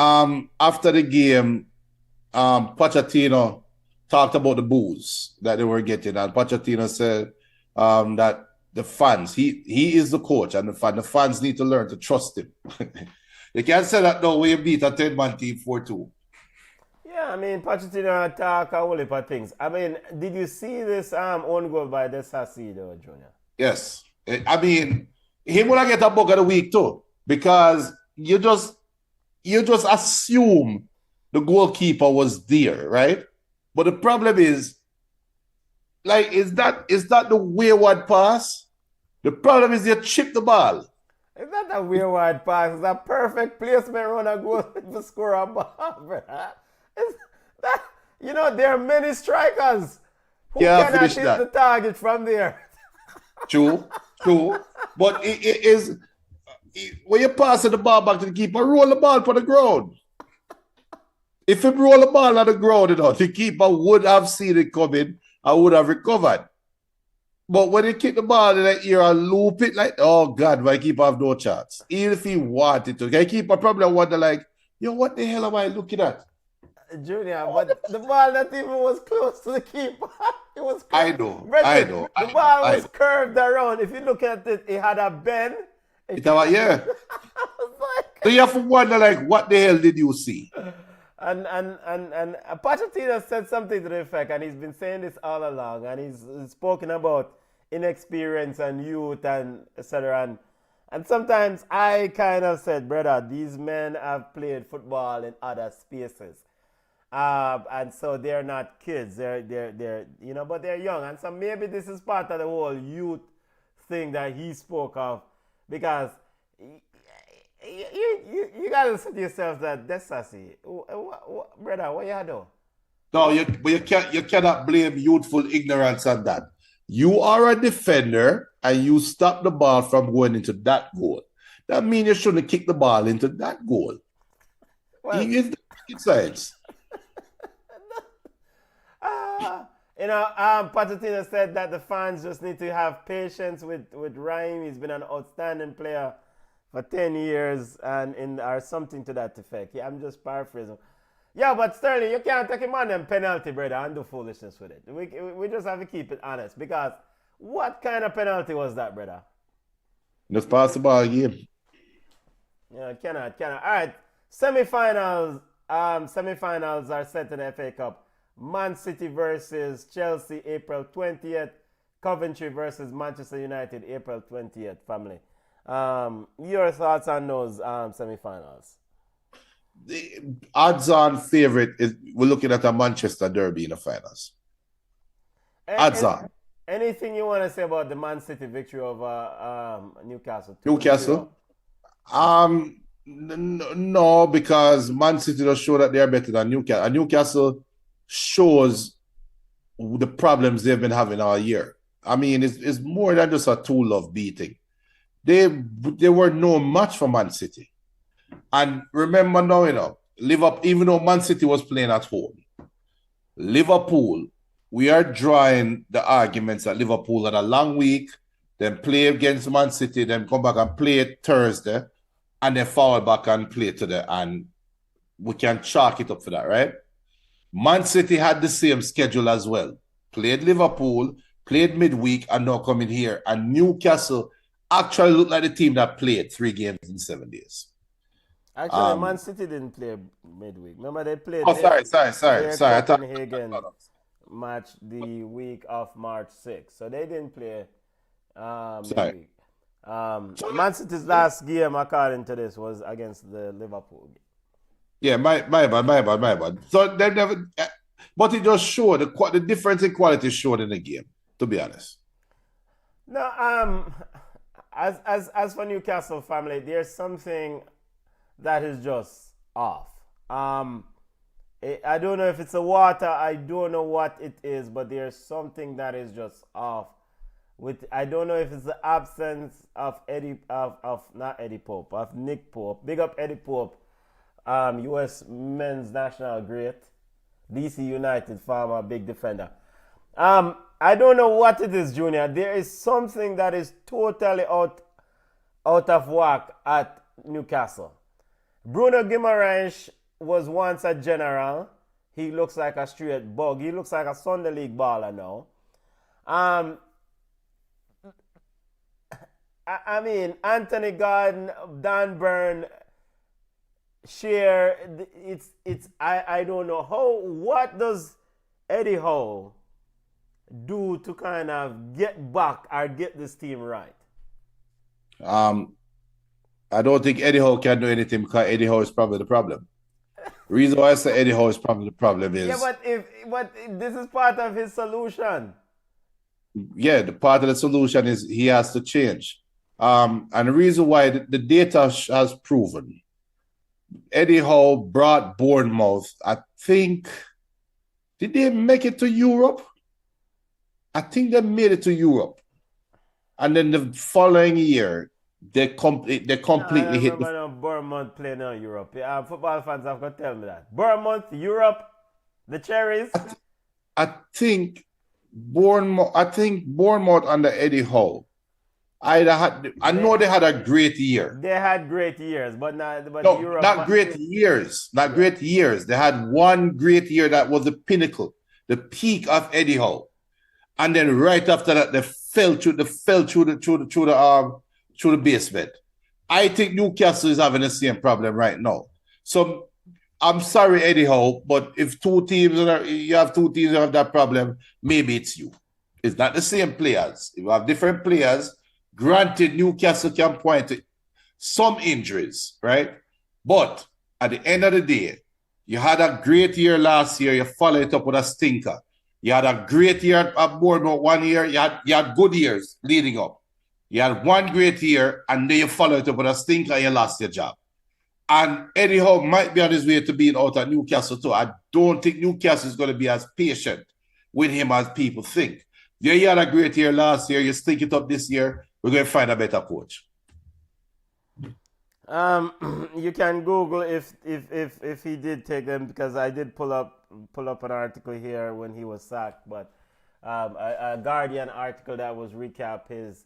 after the game, Pochettino talked about the boos that they were getting, and Pochettino said that the fans, he is the coach, and the fans need to learn to trust him. You can't say that though when you beat a 10-man team 4-2. Yeah, I mean, Pochettino attack a whole heap of things. I mean, did you see this own goal by Desasido, Junior? Yes. I mean, he would get a bug of the week too, because you just assume the goalkeeper was there, right? But the problem is, like, is that the wayward pass? The problem is you chip the ball. It's not a wayward pass. It's a perfect placement run a goal to score a ball, brother. There are many strikers who cannot hit the target from there. True. But it is when you pass the ball back to the keeper, roll the ball for the ground. If he roll the ball on the ground, the keeper would have seen it coming and would have recovered. But when he kick the ball in the air and loop it like, oh God, my keeper have no chance. Even if he wanted to. The keeper probably wonder like, yo, what the hell am I looking at? Junior, but the ball not even was close to the keeper. It was curved. I know. The ball was curved around. If you look at it, it had a bend. Yeah. So you have to wonder like, what the hell did you see? And Pochettino said something to the effect, and he's been saying this all along, and he's spoken about inexperience and youth and etc. And sometimes I kind of said, brother, these men have played football in other spaces. And so they're not kids. They're but they're young. And so maybe this is part of the whole youth thing that he spoke of, because you gotta say to yourself that that's sassy. Brother, what you do? No, you cannot blame youthful ignorance on that. You are a defender and you stop the ball from going into that goal. That means you shouldn't kick the ball into that goal. Well, It's the science. Pochettino said that the fans just need to have patience with Raheem. He's been an outstanding player for 10 years or something to that effect. Yeah, I'm just paraphrasing. Yeah, but Sterling, you can't take him on them penalty, brother, and do foolishness with it. We just have to keep it honest, because what kind of penalty was that, brother? Just pass the ball game. Yeah, cannot. All right, semi-finals are set in the FA Cup. Man City versus Chelsea, April 20th. Coventry versus Manchester United, April 20th, family. Your thoughts on those semi-finals? The odds-on favorite is we're looking at a Manchester derby in the finals. Odds-on. Anything you want to say about the Man City victory over Newcastle? Newcastle? No, because Man City does show that they're better than Newcastle. And Newcastle shows the problems they've been having all year. I mean, it's more than just a tool of beating. They were no match for Man City. And remember now, Liverpool, even though Man City was playing at home, Liverpool, we are drawing the arguments that Liverpool had a long week, then play against Man City, then come back and play it Thursday, and then fall back and play today. And we can chalk it up for that, right? Man City had the same schedule as well. Played Liverpool, played midweek, and now coming here. And Newcastle actually looked like the team that played 3 games in 7 days. Actually, Man City didn't play midweek. Remember, they played. Oh, sorry. Copenhagen match the week of March 6th. So they didn't play midweek. Man City's last game, according to this, was against the Liverpool game. Yeah, my bad. So they never, but it just showed the difference in quality showed in the game. To be honest. No, as for Newcastle family, there's something that is just off. I don't know if it's the water. I don't know what it is, but there's something that is just off. I don't know if it's the absence of Nick Pope. Big up Eddie Pope, U.S. men's national great, DC United former big defender. I don't know what it is, Junior. There is something that is totally out of whack at Newcastle. Bruno Guimaraes was once a general. He looks like a straight bug. He looks like a Sunday League baller now. I mean, Anthony Gordon, Dan Burn, Shear, I don't know what does Eddie Howe do to kind of get back or get this team right? I don't think Eddie Howe can do anything because Eddie Howe is probably the problem. The reason why I say Eddie Howe is probably the problem is... Yeah, but this is part of his solution. Yeah, the part of the solution is he has to change. And the reason why the data has proven Eddie Howe brought Bournemouth, I think, did they make it to Europe? I think they made it to Europe. And then the following year, They completely hit remember now Bournemouth playing in Europe. Football fans have got to tell me that. Bournemouth, Europe, the Cherries. I think Bournemouth under Eddie Howe. I know they had a great year. They had great years, but No, Europe. not great years. Not great years. They had one great year that was the pinnacle, the peak of Eddie Howe. And then right after that, they fell through the basement. I think Newcastle is having the same problem right now. So I'm sorry, Eddie Howe, but if you have two teams that have that problem, maybe it's you. It's not the same players. If you have different players, granted, Newcastle can point to some injuries, right? But at the end of the day, you had a great year last year. You followed it up with a stinker. You had a great year at Bournemouth 1 year. You had good years leading up. You had one great year, and then you followed it up with a stinker and you lost your job. And Eddie Howe might be on his way to being out at Newcastle too. I don't think Newcastle is going to be as patient with him as people think. Yeah, you had a great year last year. You stink it up this year. We're going to find a better coach. You can Google if he did take them, because I did pull up an article here when he was sacked, but a Guardian article that was recap his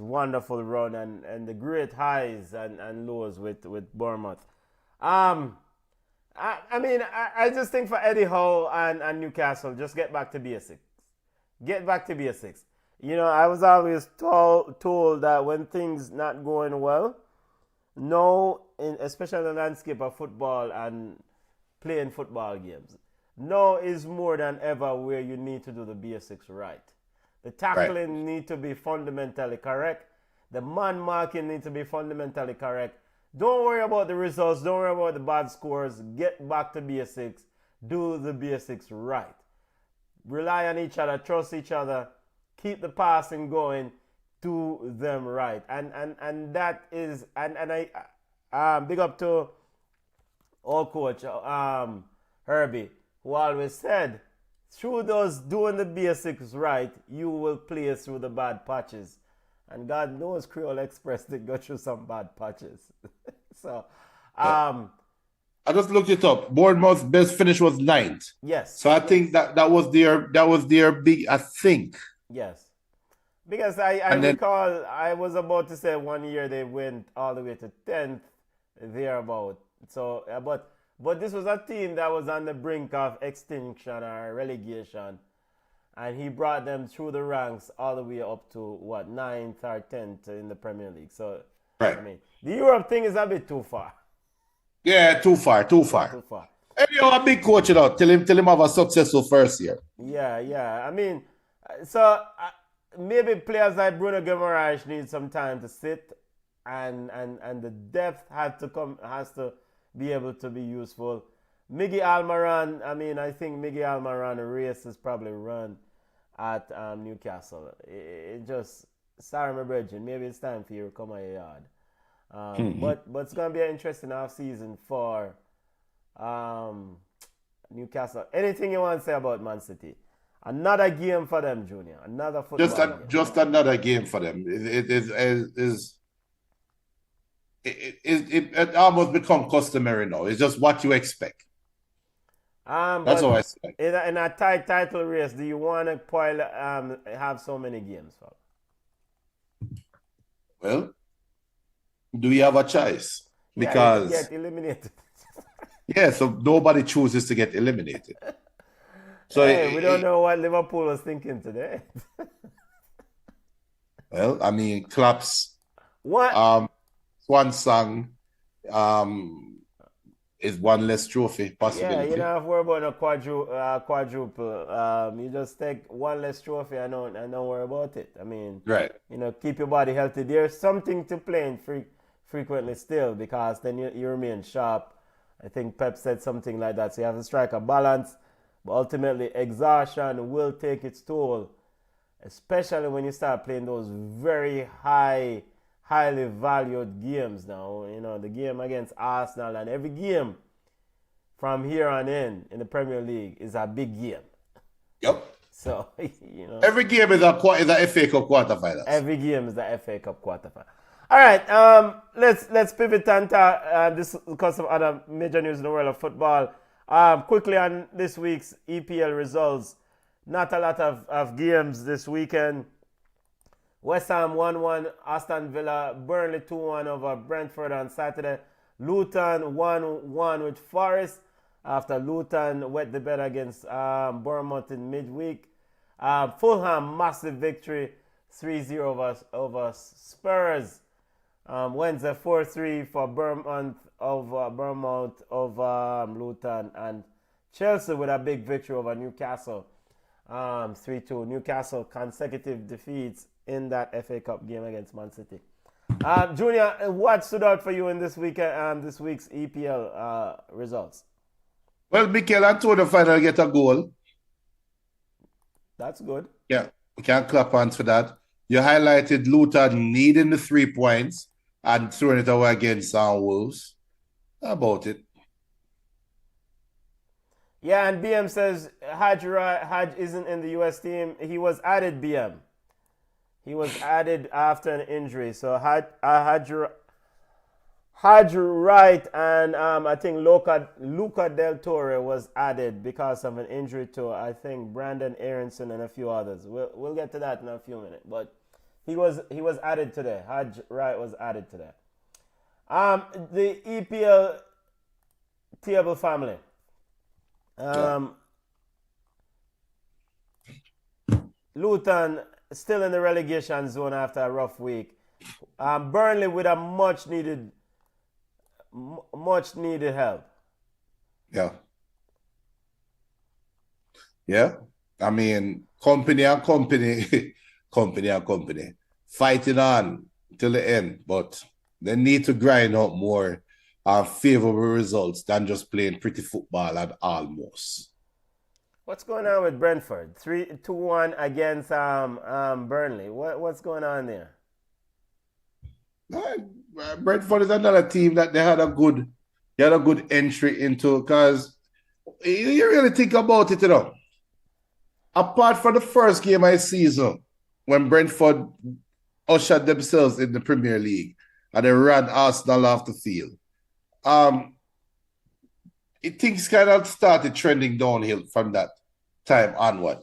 wonderful run and the great highs and lows with Bournemouth. I just think for Eddie Howe and Newcastle, just get back to basics. Get back to basics. You know, I was always told that when things not going well, especially in the landscape of football and playing football games, now is more than ever where you need to do the basics right. The tackling need to be fundamentally correct. The man marking need to be fundamentally correct. Don't worry about the results. Don't worry about the bad scores. Get back to basics. Do the basics right. Rely on each other. Trust each other. Keep the passing going. Do them right. And that is, and I big up to old coach Herbie, who always said, through those doing the basics right, you will play through the bad patches. And God knows Creole Express did go through some bad patches. So, I just looked it up. Bournemouth's best finish was 9th. Yes. So I think that was their big. I think. Yes. Because I recall I was about to say 1 year they went all the way to 10th, thereabout. So, but this was a team that was on the brink of extinction or relegation, and he brought them through the ranks all the way up to 9th or 10th in the Premier League. So, right. I mean, the Europe thing is a bit too far. Yeah, too far. Hey, you're a big coach, you know. Tell him have a successful first year. Yeah. I mean, so maybe players like Bruno Guimaraes need some time to sit, and the depth has to be able to be useful. Miggy Almiron, I think Miggy Almiron, a race is probably run at Newcastle. It just, sorry, my brethren, maybe it's time for you to come on your yard. But it's going to be an interesting off season for Newcastle. Anything you want to say about Man City? Another game for them, Junior. Another football game. Just another game for them. It almost become customary now. It's just what you expect. That's how I say. In a tight title race, do you want to have so many games? Well, do you have a choice? Because you get eliminated. Yeah, so nobody chooses to get eliminated. So hey, we don't know what Liverpool was thinking today. Well, I mean, Klopp's swan song is one less trophy possibility. Yeah, you don't have to worry about a quadruple. You just take one less trophy and don't worry about it. I mean, right. Keep your body healthy. There's something to playing frequently still, because then you remain sharp. I think Pep said something like that. So you have to strike a balance. But ultimately, exhaustion will take its toll, especially when you start playing those very highly valued games now. The game against Arsenal, and every game from here on in the Premier League is a big game. Yep. So, every game is a FA Cup quarterfinals. Every game is the FA Cup quarterfinal. All right, let's pivot and this because of other major news in the world of football. Quickly on this week's EPL results. Not a lot of games this weekend. West Ham 1-1, Aston Villa, Burnley 2-1 over Brentford on Saturday. Luton 1-1 with Forest after Luton wet the bed against Bournemouth in midweek. Fulham massive victory 3-0 over Spurs. Wednesday 4-3 for Bournemouth over Luton, and Chelsea with a big victory over Newcastle 3-2. Newcastle consecutive defeats in that FA Cup game against Man City. Junior, what stood out for you in this weekend? This week's EPL results. Well, Mikel Antonio finally get a goal. That's good. Yeah, we can clap hands for that. You highlighted Luton needing the 3 points and throwing it away against Wolves. How about it? Yeah, and BM says Haj isn't in the US team. He was added, BM. He was added after an injury. So Haj Wright and I think Luca Del Torre was added because of an injury to, I think, Brandon Aronson and a few others. We'll get to that in a few minutes. But he was added today. Haj Wright was added today. The EPL table family. Luton still in the relegation zone after a rough week. Burnley with a much needed help. Yeah. Yeah. I mean, company and company, company and company, fighting on till the end, but they need to grind out more favorable results than just playing pretty football at almost. What's going on with Brentford? 2-1 against Burnley. What's going on there? Brentford is another team that they had a good entry into, because you really think about it, apart from the first game of the season when Brentford ushered themselves in the Premier League and they ran Arsenal off the field, things kind of started trending downhill from that time onward,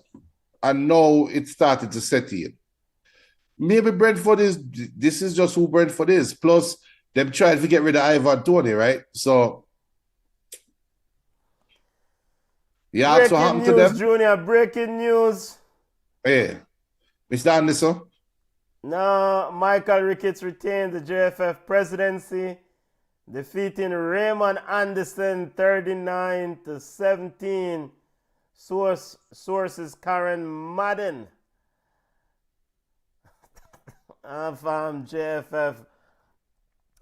and now it started to set in. Maybe this is just who Brentford is. Plus, them trying to get rid of Ivan Toney, right? So, yeah, that's what happened to them. Junior, breaking news. Hey, Mr. Anderson. No, Michael Ricketts retained the JFF presidency, defeating Raymond Anderson 39-17. Sources Karen Madden of JFF,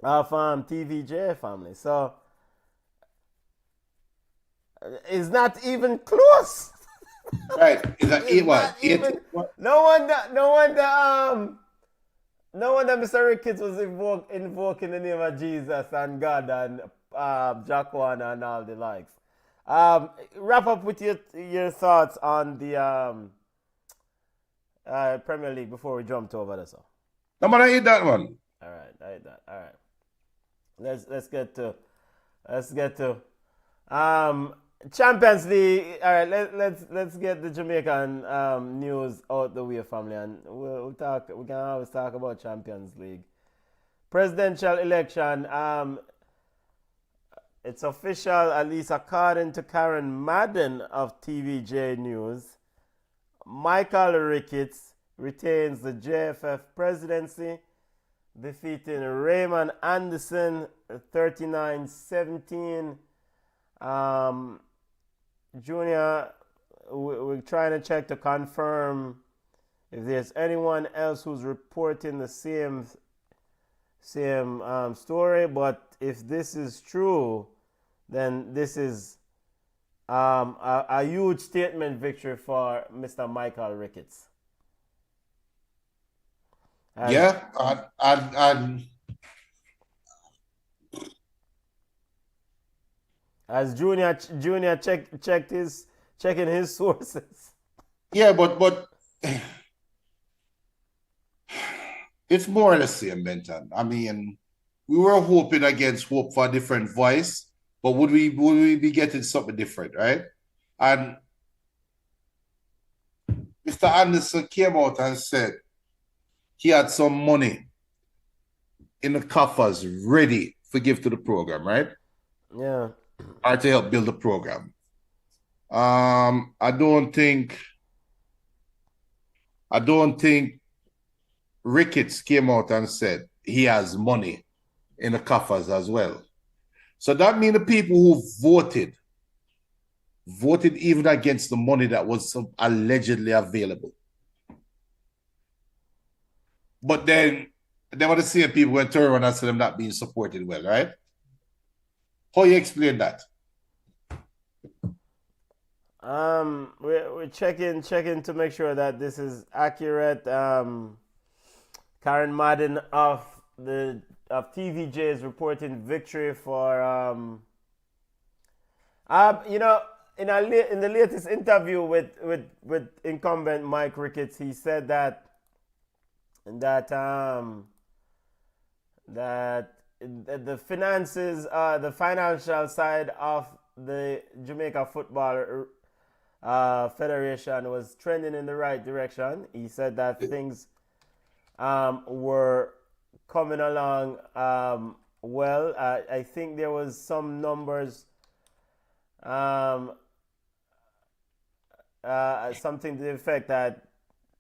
of TVJ family. So it's not even close. Right. Is that eight what? No wonder Mr. Ricketts was invoking the name of Jesus and God and Jaquan and all the likes. Wrap up with your thoughts on the Premier League before we jump to over this one. I'm gonna eat that one. All right, I eat that. All right. Let's get to Champions League. All right, let's get the Jamaican news out the way, family, and we'll talk. We can always talk about Champions League. Presidential election. It's official, at least according to Karen Madden of TVJ News. Michael Ricketts retains the JFF presidency, defeating Raymond Anderson 39-17. Junior, we're trying to check to confirm if there's anyone else who's reporting the same story, but if this is true, then this is a huge statement victory for Mr. Michael Ricketts. And as Junior checking his sources. Yeah, but It's more or less the same, Benton. I mean, we were hoping against hope for a different voice, but would we be getting something different, right? And Mr. Anderson came out and said he had some money in the coffers ready to give to the program, right? Yeah. Or to help build the program. I don't think Ricketts came out and said he has money in the coffers as well. So that means the people who voted even against the money that was allegedly available. But then they were the same people who turn around and say them not being supported well, right? How you explain that? We're checking to make sure that this is accurate. Karen Madden of TVJ is reporting victory for you know, in the latest interview with incumbent Mike Ricketts, he said that the finances, the financial side of the Jamaica Football Federation was trending in the right direction. He said that things were coming along well. I think there was some numbers, something to the effect that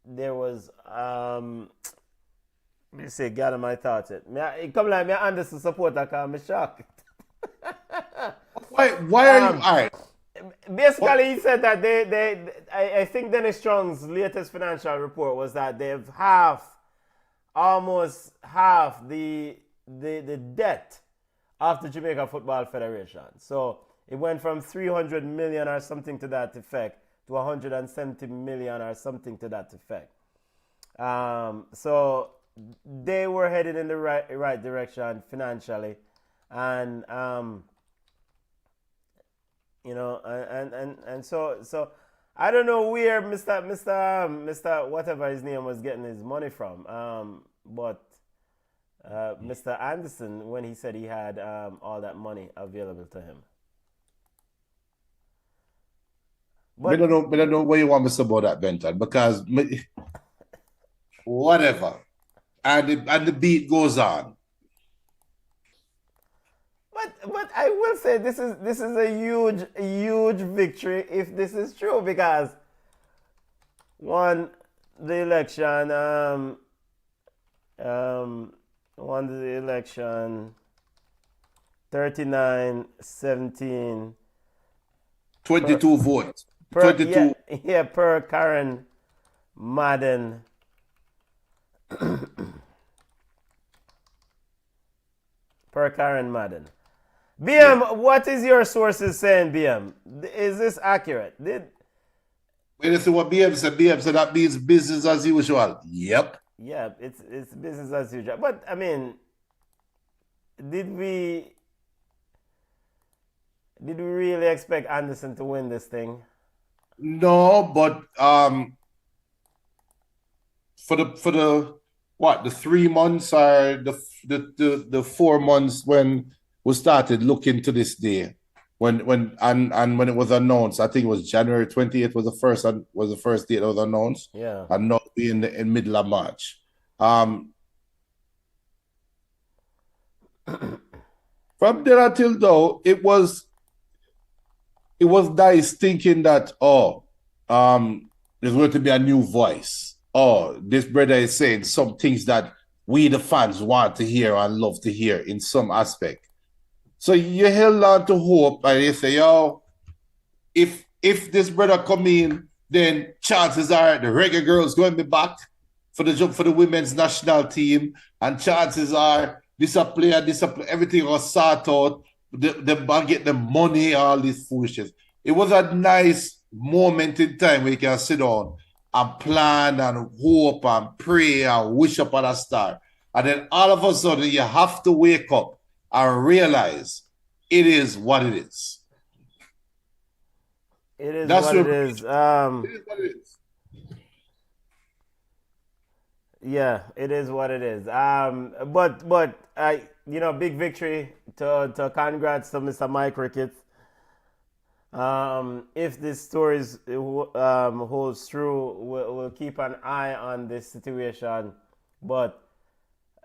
there was let me see, gather my thoughts. It come like me Anderson supporter, cause I'm shocked. Why are you all right? Basically, he said that I think Dennis Strong's latest financial report was that they've almost half the debt of the Jamaica Football Federation. So it went from 300 million or something to that effect to 170 million or something to that effect. So they were headed in the right direction financially, and you know, and so I don't know where Mr. whatever his name was getting his money from, but Mr. Anderson, when he said he had all that money available to him. But I don't know what you want me to say about that, Benton, because whatever. And the beat goes on. But I will say this is a huge victory if this is true, because won the election 39-17 22 votes. per 22. yeah, per Karen Madden. Per Karen Madden. BM, what is your sources saying, BM? Is this accurate? When you see what BM said that means business as usual. Yep. Yeah, it's business as usual. But I mean, did we really expect Anderson to win this thing? No, but for the what, the 3 months or the 4 months when we started looking to this day, when it was announced, I think it was January 28th was the first date that was announced. Yeah. And not in middle of March. From there until now, it was nice thinking that there's going to be a new voice. Oh, this brother is saying some things that we the fans want to hear and love to hear in some aspect. So you held on to hope and you say, yo, if this brother come in, then chances are the reggae girls going to be back for the women's national team, and chances are this a player, everything was sort out. They get the money, all this foolishness. It was a nice moment in time where you can sit down and plan and hope and pray and wish upon a star. And then all of a sudden you have to wake up and realize it is what it is. It is what it is. It is what it is. Yeah, it is what it is. But big victory to congrats to Mr. Mike Ricketts. If this story holds true, we'll keep an eye on this situation. But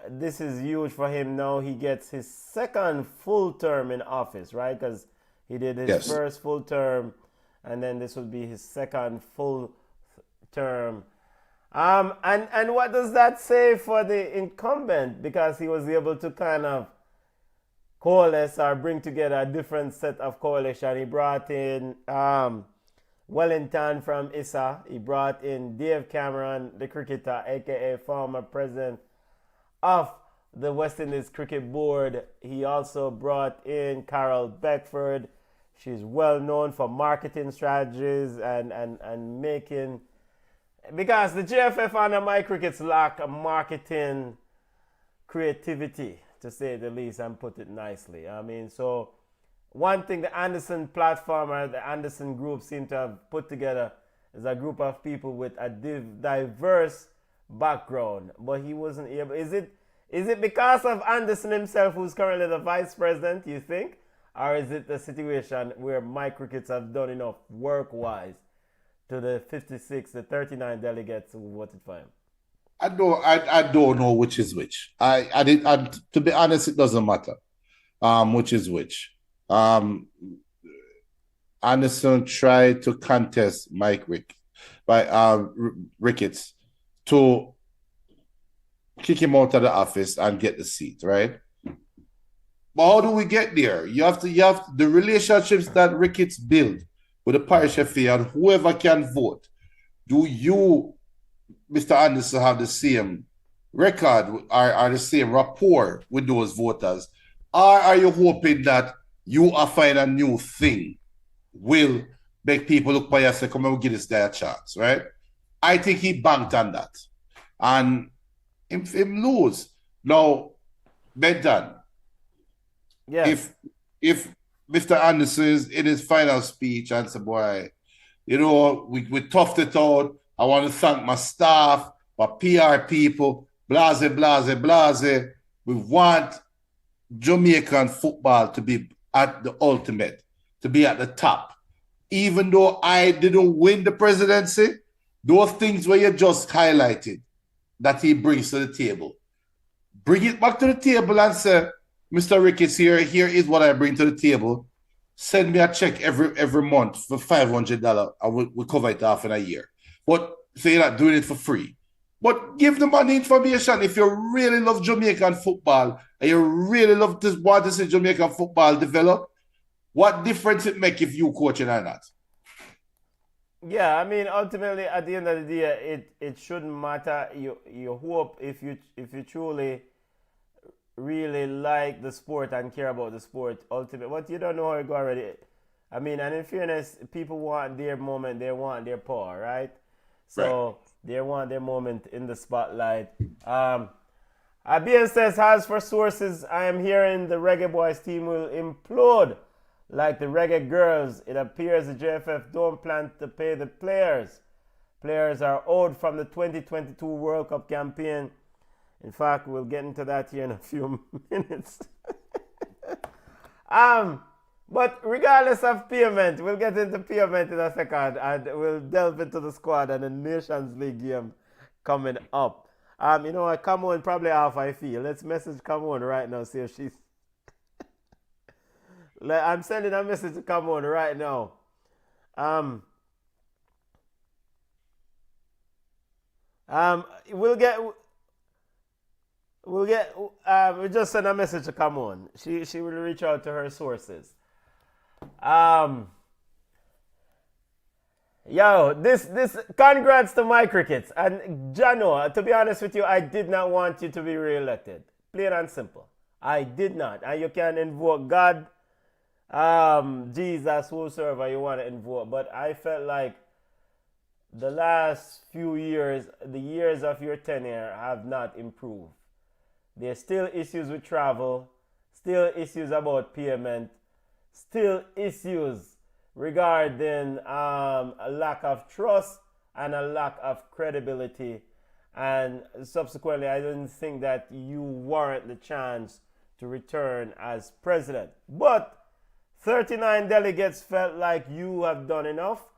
this is huge for him now. He gets his second full term in office, right? Because he did his Yes. first full term, and then this would be his second full term. And what does that say for the incumbent? Because he was able to kind of coalesce or bring together a different set of coalition. He brought in Wellington from ISA. He brought in Dave Cameron, the cricketer, aka former president of the West Indies Cricket Board. He also brought in Carol Beckford. She's well known for marketing strategies and making, because the JFF and the My Crickets lack a marketing creativity, to say the least, and put it nicely. I mean, so one thing the Anderson platform or the Anderson group seem to have put together is a group of people with a diverse background, but he wasn't able. Is it because of Anderson himself, who's currently the vice president, you think? Or is it the situation where My Crickets have done enough work-wise to the 56, the 39 delegates who voted for him? I don't know which is which. To be honest, it doesn't matter. Which is which. Anderson tried to contest Ricketts to kick him out of the office and get the seat, right? But how do we get there? You have the relationships that Ricketts build with the parish FA and whoever can vote. Do you, Mr. Anderson, have the same record or the same rapport with those voters? Or are you hoping that you are finding a new thing will make people look by you and say, come on, we'll give this guy a chance, right? I think he banked on that. And him lose. Now, Benton, yes. if Mr. Anderson is in his final speech and say, boy, we toughed it out. I want to thank my staff, my PR people, blase, blase, blase. We want Jamaican football to be at the ultimate, to be at the top. Even though I didn't win the presidency, those things where you just highlighted that he brings to the table. Bring it back to the table and say, Mr. Ricketts, here is what I bring to the table. Send me a check every month for $500. I will cover it off in a year. But say you're not doing it for free. But give them the information. If you really love Jamaican football and you really want to see Jamaican football develop, what difference it make if you coaching or not? Yeah, I mean, ultimately, at the end of the day, it shouldn't matter. You hope if you truly really like the sport and care about the sport, ultimately, but you don't know how it go already. I mean, and in fairness, people want their moment, they want their power, right? So they want their moment in the spotlight. Abian says, as for sources, I am hearing the Reggae Boys team will implode like the Reggae Girls. It appears the JFF don't plan to pay the players. Players are owed from the 2022 World Cup campaign. In fact, we'll get into that here in a few minutes. But regardless of payment, we'll get into payment in a second, and we'll delve into the squad and the Nations League game coming up. You know what? Come on, probably half I feel. Let's message Come on right now, see if she's. I'm sending a message to Come on right now. We just send a message to Come on. She will reach out to her sources. This congrats to My Crickets. And Jano, to be honest with you, I did not want you to be re-elected. Plain and simple. I did not. And you can invoke God, Jesus, whosoever you want to invoke. But I felt like the last few years, the years of your tenure have not improved. There's still issues with travel, still issues about payment, still issues regarding a lack of trust and a lack of credibility. and subsequently, I didn't think that you warrant the chance to return as president. But 39 delegates felt like you have done enough,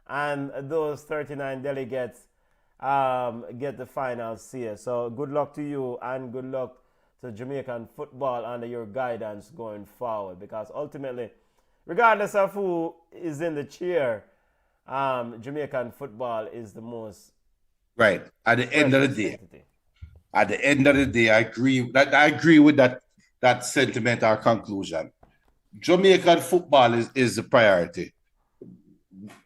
and those 39 delegates get the final say. So good luck to you, and good luck to Jamaican football under your guidance going forward, because ultimately, regardless of who is in the chair, Jamaican football is the most Right. At the end of the day, entity. at the end of the day, I agree with that sentiment or conclusion. Jamaican football is the priority.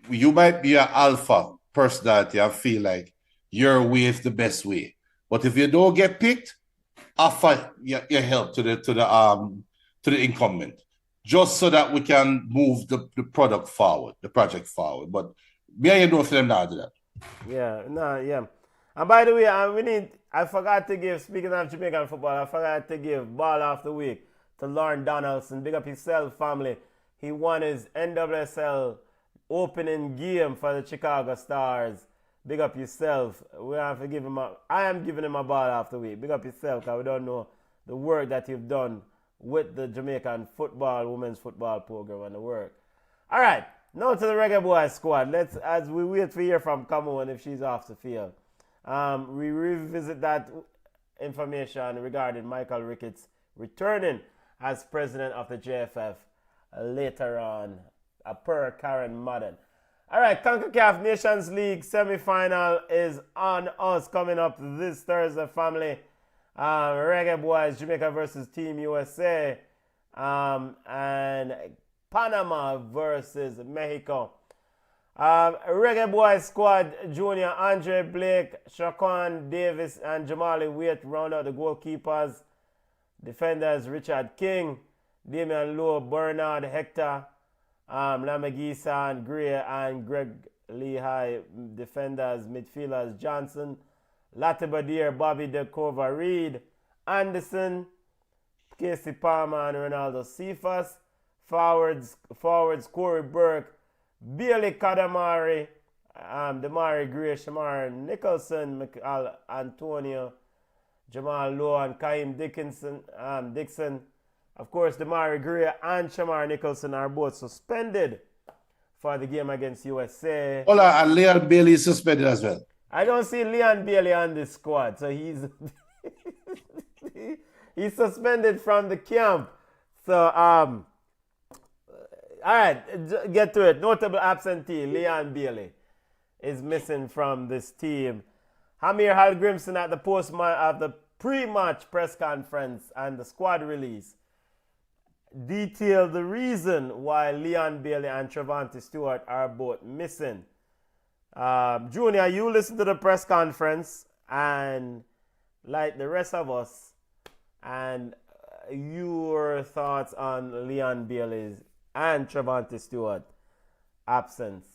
You might be an alpha personality and feel like your way is the best way, but if you don't get picked, offer your help to the incumbent, just so that we can move the project forward. But me and you don't feel them not do that. Yeah, no, yeah. And by the way, I forgot to give, speaking of Jamaican football, I forgot to give Ball of the Week to Lauren Donaldson. Big up himself, family. He won his NWSL opening game for the Chicago Stars. Big up yourself. I am giving him a Ball of the Week. Big up yourself, because we don't know the work that you've done with the Jamaican football, women's football program and the work. All right. Now to the Reggae Boys squad. As we wait to hear from Cameron if she's off the field. We revisit that information regarding Michael Ricketts returning as president of the JFF later on, per Karen Madden. All right, CONCACAF Nations League semi-final is on us coming up this Thursday, family. Reggae Boys, Jamaica versus Team USA, and Panama versus Mexico. Reggae Boys squad, Junior, Andre Blake, Shaquan Davis, and Jamali Waite round out the goalkeepers. Defenders, Richard King, Damian Lowe, Bernard Hector, Lamagisa and Gray, and Greg Lehigh. Defenders, midfielders, Johnson, Latibadir, Bobby DeCova, Reed, Anderson, Casey Palmer, and Ronaldo Cephas. Forwards, Corey Burke, Bailey Kadamari, Damari Gray, Shamar Nicholson, Antonio, Jamal Lowe, and Kaim Dixon. Of course, Damari Gray and Shamar Nicholson are both suspended for the game against USA. Hold on, and Leon Bailey is suspended as well. I don't see Leon Bailey on this squad, so he's he's suspended from the camp. So all right, get to it. Notable absentee, Leon Bailey, is missing from this team. Hamir Hallgrimson at the pre-match press conference and the squad release detailed the reason why Leon Bailey and Trevante Stewart are both missing. Junior, you listened to the press conference, and like the rest of us, and your thoughts on Leon Bailey's and Trevante Stewart absence.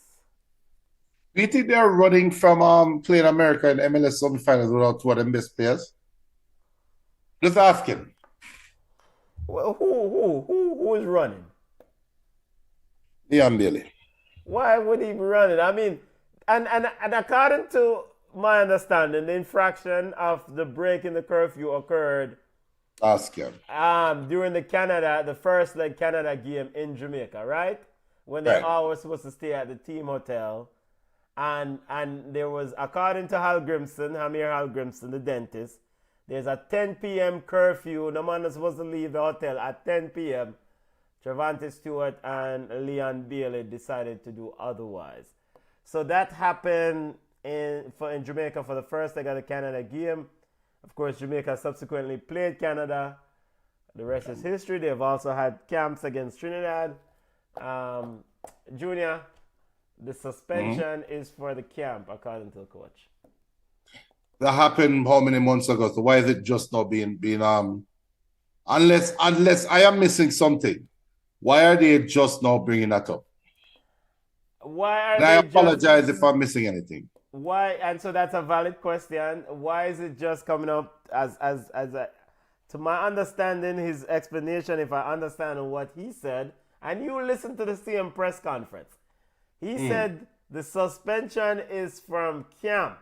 Do you think they're running from playing America in MLS semifinals without two of them best players? Just asking. Well, who is running? Leon Bailey. Why would he be running? I mean, and according to my understanding, the infraction of the break in the curfew occurred Ask him. During the first leg Canada game in Jamaica, right? When they all were supposed to stay at the team hotel. And there was, according to Hamir Hallgrimson, the dentist, there's a 10 p.m. curfew. No man is supposed to leave the hotel at 10 p.m. Trevante Stewart and Leon Bailey decided to do otherwise. So that happened in Jamaica for the first leg of the Canada game. Of course, Jamaica subsequently played Canada. The rest is history. They've also had camps against Trinidad. Junior, the suspension is for the camp, according to the coach. That happened how many months ago? So why is it just not being unless I am missing something? Why are they just now bringing that up? I apologize if I'm missing anything. Why? And so that's a valid question. Why is it just coming up as to my understanding, his explanation, if I understand what he said, and you listen to the same press conference. He said the suspension is from camp.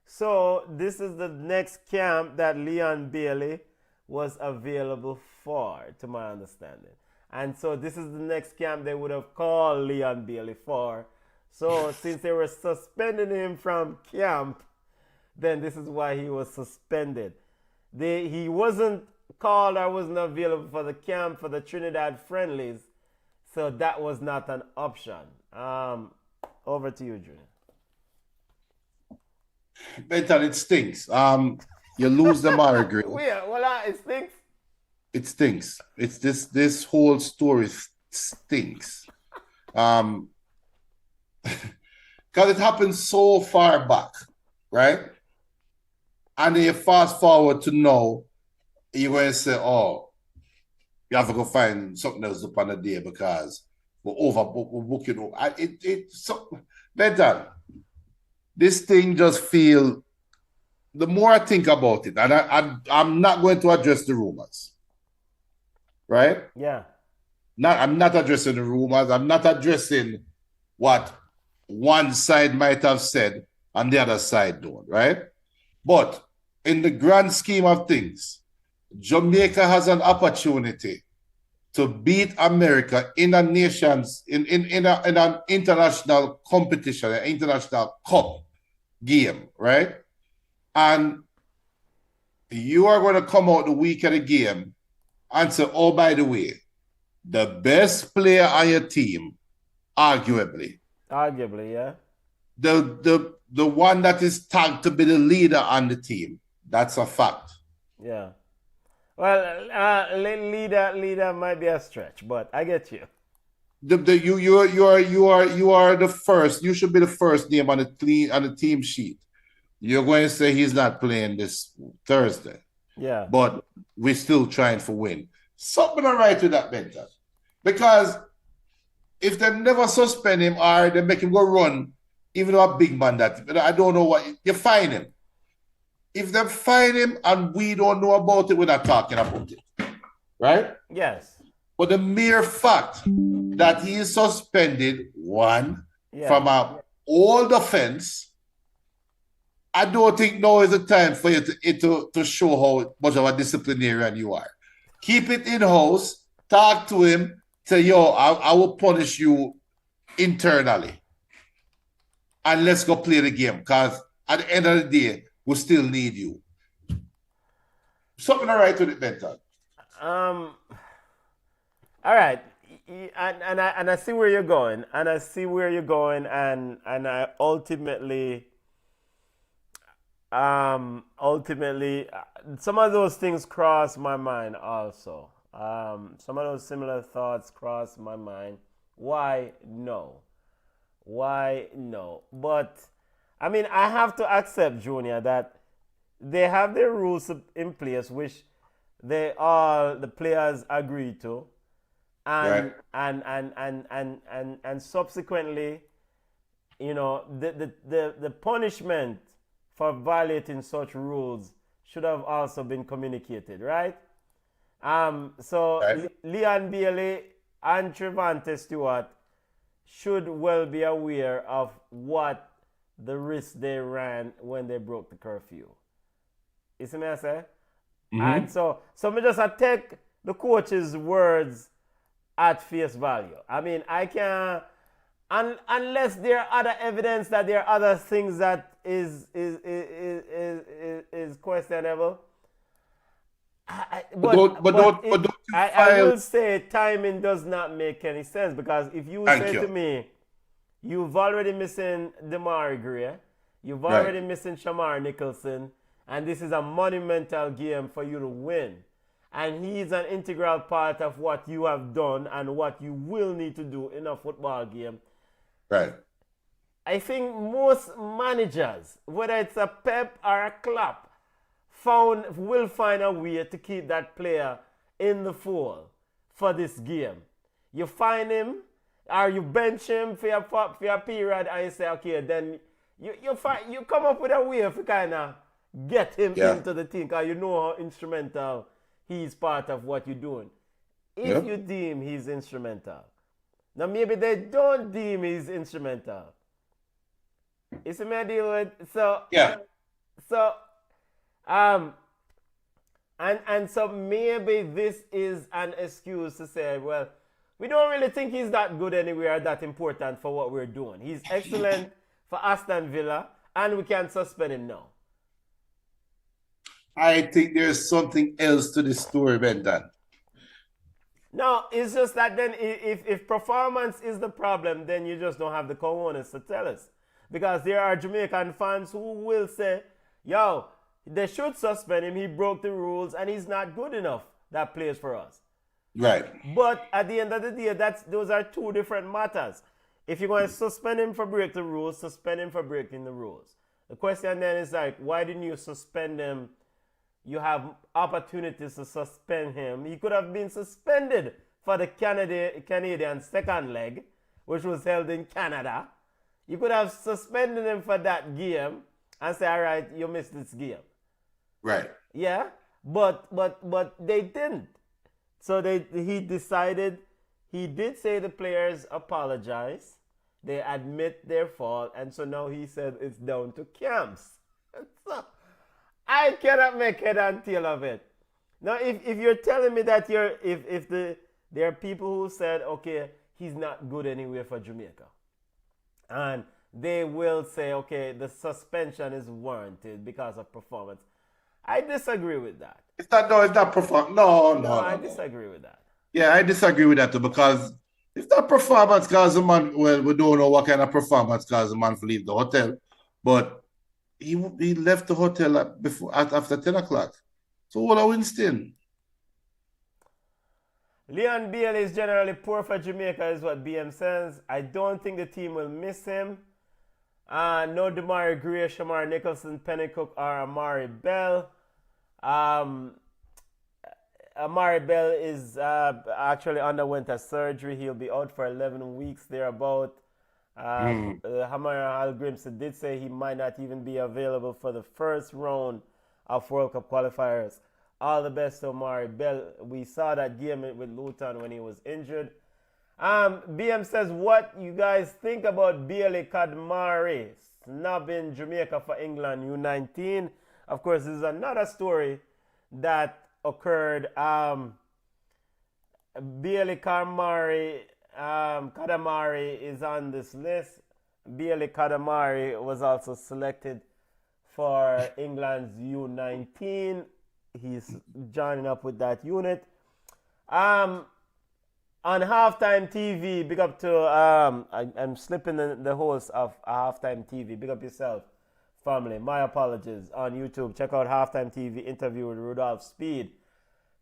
So this is the next camp that Leon Bailey was available for, to my understanding. And so this is the next camp they would have called Leon Bailey for. So since they were suspending him from camp, then this is why he was suspended. He wasn't called or wasn't available for the camp for the Trinidad friendlies, so that was not an option. Over to you, Junior. Benton, it stinks. You lose the Margaret. Yeah, well, it stinks. It stinks. It's this whole story stinks. Because it happened so far back, right? And then you fast forward to now, you're going to say, oh, you have to go find something else up on the day because we're overbooked, we're booking over. So better. This thing just feel, the more I think about it, and I'm not going to address the rumors, right? Yeah. I'm not addressing the rumors. I'm not addressing what one side might have said and the other side don't, right? But in the grand scheme of things, Jamaica has an opportunity to beat America in an international competition, an international cup game, right? And you are going to come out the week of the game and say, oh, by the way, the best player on your team, arguably, yeah. The one that is tagged to be the leader on the team, that's a fact. Yeah. Well, leader might be a stretch, but I get you. You are the first. You should be the first name on the team sheet. You're going to say he's not playing this Thursday. Yeah. But we're still trying for win. Something all right with that, Benton. Because if they never suspend him or they make him go run, even though a big man that, I don't know what, you fine him. If they fine him and we don't know about it, we're not talking about it. Right? Yes. But the mere fact that he is suspended, one, from an old offense, I don't think now is the time for you to show how much of a disciplinarian you are. Keep it in-house, talk to him, say, yo, I will punish you internally. And let's go play the game. Because at the end of the day, we still need you. Something all right with it, Benton. All right. And I see where you're going. And I see where you're going. And I ultimately, some of those things cross my mind also. Some of those similar thoughts cross my mind. Why no? But I mean, I have to accept, Junior, that they have their rules in place, which the players agree to, and right. and subsequently, you know, the punishment for violating such rules should have also been communicated, right? So right. Leon Bailey and Trevante Stewart should well be aware of what the risk they ran when they broke the curfew. You see me I say? Mm-hmm. And so me just take the coach's words at face value. I mean, I can't, unless there are other evidence that there are other things that is questionable. I will say timing does not make any sense, because if you to me, you've already missing Damari Gray, you've already missing Shamar Nicholson, and this is a monumental game for you to win. And he's an integral part of what you have done and what you will need to do in a football game. Right. I think most managers, whether it's a Pep or a Klopp, will find a way to keep that player in the fold for this game. You find him, or you bench him for your period, and you say, okay, then you come up with a way to kind of get him into the team, because you know how instrumental he's part of what you're doing. If you deem he's instrumental. Now maybe they don't deem he's instrumental. It's a deal with, so So, um, and so maybe this is an excuse to say, well, we don't really think he's that good anywhere, that important for what we're doing. He's excellent for Aston Villa, and we can suspend him now. I think there's something else to the story, Benton. No, it's just that then if performance is the problem, then you just don't have the cojones to tell us. Because there are Jamaican fans who will say, yo, they should suspend him. He broke the rules and he's not good enough that plays for us. Right. But at the end of the day, those are two different matters. If you're going to suspend him for breaking the rules, suspend him for breaking the rules. The question then is like, why didn't you suspend him? You have opportunities to suspend him. He could have been suspended for the Canadian second leg, which was held in Canada. You could have suspended him for that game and say, all right, you missed this game. Right. Yeah, but they didn't. So he decided, he did say the players apologize. They admit their fault, and so now he said it's down to camps. So, I cannot make head and tail of it. Now, if you're telling me that there are people who said, okay, he's not good anyway for Jamaica, and they will say, okay, the suspension is warranted because of performance, I disagree with that. It's not performance. No. I disagree with that. Yeah, I disagree with that too, because if that performance cause the man, well, we don't know what kind of performance caused the man to leave the hotel, but he left the hotel after 10 o'clock. So what are Winston? Leon Bailey is generally poor for Jamaica, is what BM says. I don't think the team will miss him. No Damari Gray, Shamar Nicholson, Pennycook, or Amari Bell. Amari Bell is actually underwent a surgery. He'll be out for 11 weeks thereabout. Hammer Al Grimson did say he might not even be available for the first round of World Cup qualifiers. All the best to Amari Bell. We saw that game with Luton when he was injured. BM says, what you guys think about Bailey Kadmari snubbing Jamaica for England U19? Of course, this is another story that occurred. Bailey Kadamari is on this list. Bailey Kadamari was also selected for England's U19. He's joining up with that unit. On Halftime TV, big up to, I'm slipping the host of Halftime TV. Big up yourself, family. My apologies. On YouTube, check out Halftime TV interview with Rudolph Speed.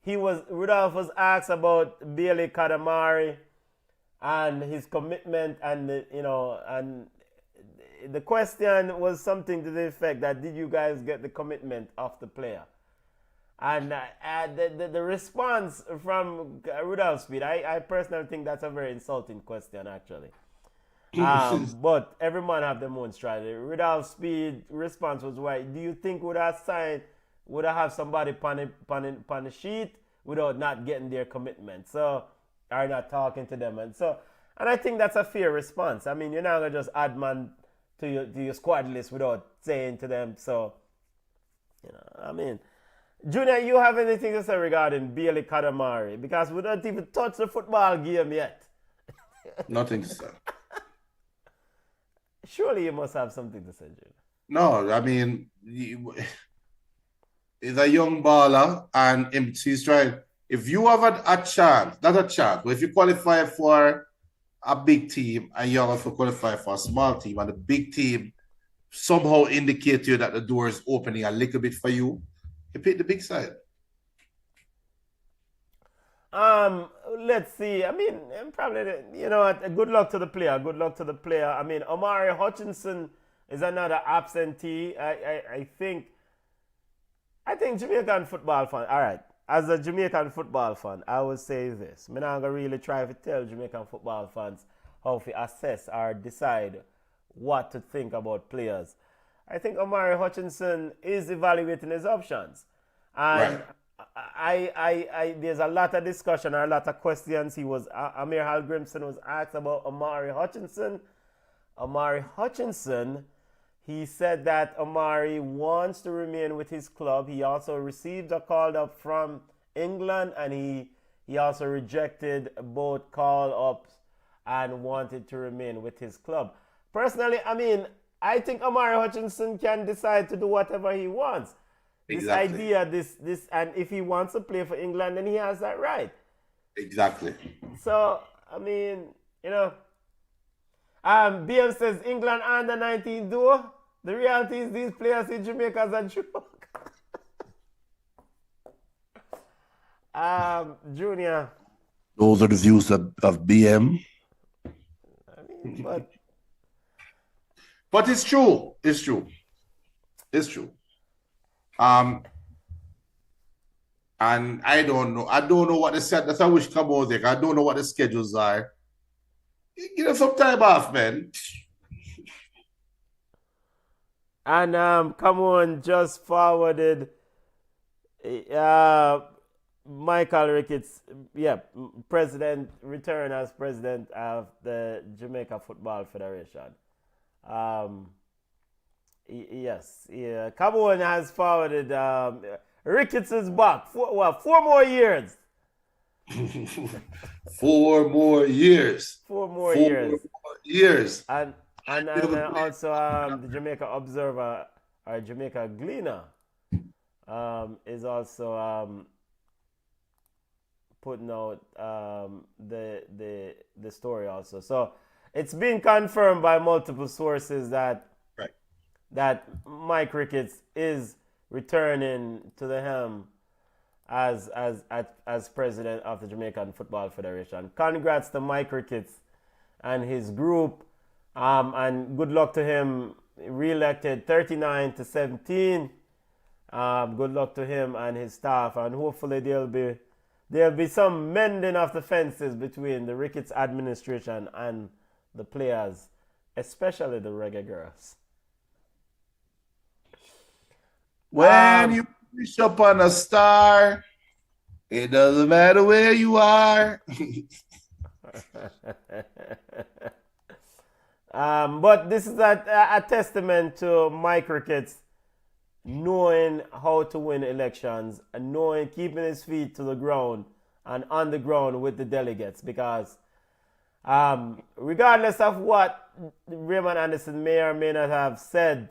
Rudolph was asked about Bailey Kadamari and his commitment, and and the question was something to the effect that, did you guys get the commitment of the player? And the response from Rudolph Speed, I personally think that's a very insulting question, actually. But every man have their own strategy. Rudolph Speed response was, why do you think would I have somebody on the sheet without not getting their commitment? So, or not talking to them. And I think that's a fair response. I mean, you're not going to just add man to your squad list without saying to them. So, I mean, Junior, you have anything to say regarding Bailey Kadamari? Because we don't even touch the football game yet. Nothing to say. Surely you must have something to say, Junior. No, I mean, he's a young baller, and he's trying. If you have a chance, not a chance, but if you qualify for a big team and you have to qualify for a small team, and the big team somehow indicate to you that the door is opening a little bit for you, you pick the big side. Let's see. I mean, probably, good luck to the player. Good luck to the player. I mean, Omari Hutchinson is another absentee. I think Jamaican football fan. All right. As a Jamaican football fan, I would say this. I'm not going to really try to tell Jamaican football fans how to assess or decide what to think about players. I think Omari Hutchinson is evaluating his options. And right. There's a lot of discussion or a lot of questions. Amir Hal-Grimson was asked about Omari Hutchinson. Omari Hutchinson he said that Omari wants to remain with his club. He also received a call up from England, and he also rejected both call ups and wanted to remain with his club. Personally, I mean, I think Omari Hutchinson can decide to do whatever he wants. Exactly. This idea, and if he wants to play for England, then he has that right. Exactly. So, I mean, you know, BM says England under 19 duo. The reality is these players in Jamaica is a joke. Junior. Those are the views of BM. I mean, but it's true. It's true. It's true. And I don't know. I don't know what the set. That's I wish come out there. I don't know what the schedules are. Give them some time off, man. And come on, just forwarded Michael Ricketts, return as president of the Jamaica Football Federation. Yes, yeah. Cameroon has forwarded. Ricketts is back. 4 more years. 4 more years. 4 more years. 4 more years. And also the Jamaica Observer or Jamaica Gleaner is also putting out the story also. So it's been confirmed by multiple sources that Mike Ricketts is returning to the helm as president of the Jamaican Football Federation. Congrats to Mike Ricketts and his group, and good luck to him. Re-elected 39-17. Good luck to him and his staff, and hopefully there'll be some mending of the fences between the Ricketts administration and the players, especially the Reggae Girls. When you wish upon a star, it doesn't matter where you are. But this is a testament to Mike Ricketts knowing how to win elections and keeping his feet to the ground and on the ground with the delegates, because regardless of what Raymond Anderson may or may not have said,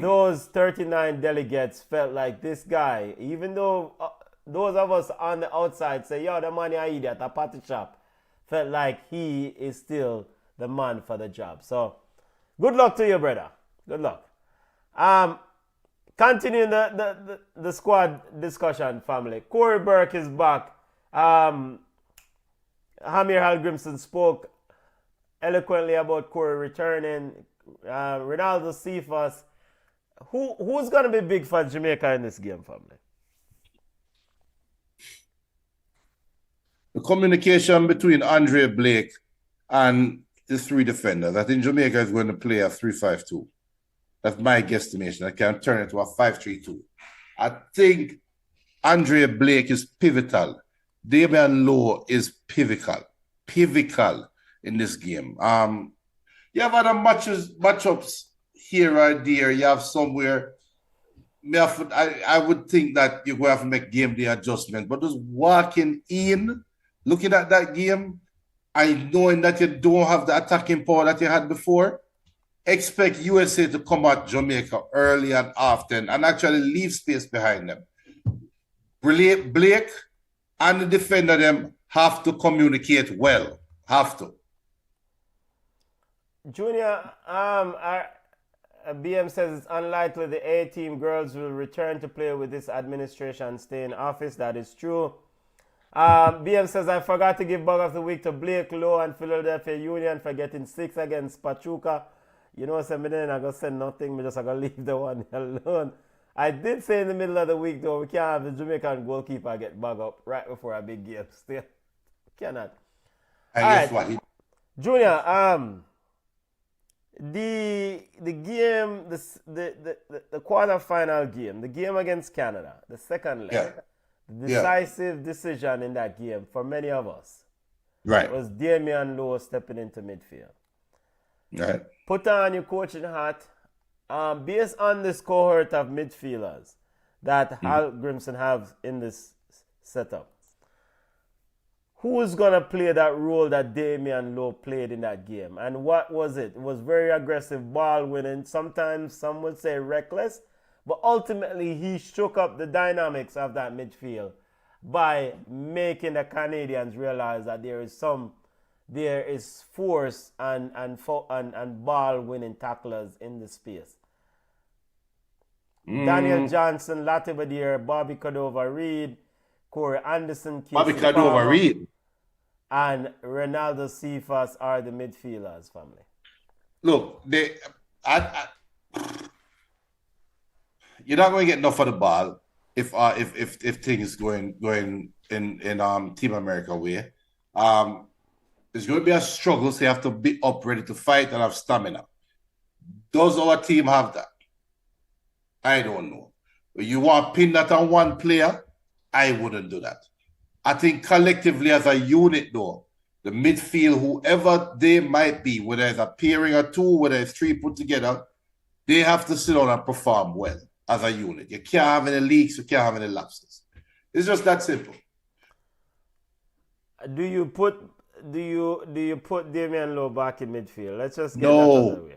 those 39 delegates felt like this guy, even though those of us on the outside say, yo, the man is an idiot, a party shop, felt like he is still the man for the job. So, good luck to you, brother. Good luck. Continuing the squad discussion, family. Corey Burke is back. Hamir Hallgrimson spoke eloquently about Corey returning. Ronaldo Cephas. Who's going to be big for Jamaica in this game, family? The communication between Andre Blake and the 3 defenders. I think Jamaica is going to play a 3-5-2. That's my guesstimation. I can turn it to a 5-3-2. I think Andre Blake is pivotal. Damian Lowe is pivotal in this game. You have other matchups here or there. You have somewhere. I would think that you're going to have to make game day adjustment. But just walking in, looking at that game, and knowing that you don't have the attacking power that you had before, expect USA to come at Jamaica early and often and actually leave space behind them. Blake and the defender them have to communicate well. Have to. Junior, BM says it's unlikely the A-team girls will return to play with this administration stay in office. That is true. BM says, I forgot to give Bug of the Week to Blake Lowe and Philadelphia Union for getting 6 against Pachuca. You know, so I'm not going to say nothing. I'm just going to leave the one alone. I did say in the middle of the week, though, we can't have the Jamaican goalkeeper get bug up right before a big game. Still, cannot. And guess what? Junior, the game, the quarterfinal game, the game against Canada, the second leg, the decisive decision in that game for many of us, was Damian Lowe stepping into midfield. Right. Put on your coaching hat Based on this cohort of midfielders that Hal Grimson have in this setup, who's going to play that role that Damian Lowe played in that game? And what was it? It was very aggressive ball winning. Sometimes some would say reckless. But ultimately, he shook up the dynamics of that midfield by making the Canadians realize that there is force and ball winning tacklers in the space. Daniel Johnson, Latibeaudiere, Bobby Cordova-Reid, Corey Anderson, Bobby Cordova-Reid, and Ronaldo Cephas are the midfielders, family. Look, you're not going to get enough of the ball if things going in Team America way. There's going to be a struggle, so you have to be up ready to fight and have stamina. Does our team have that? I don't know. You want to pin that on one player? I wouldn't do that. I think collectively as a unit, though, the midfield, whoever they might be, whether it's a pairing or two, whether it's three put together, they have to sit down and perform well as a unit. You can't have any leaks, you can't have any lapses. It's just that simple. Do you put Damian Lowe back in midfield? Let's just get that out of the way.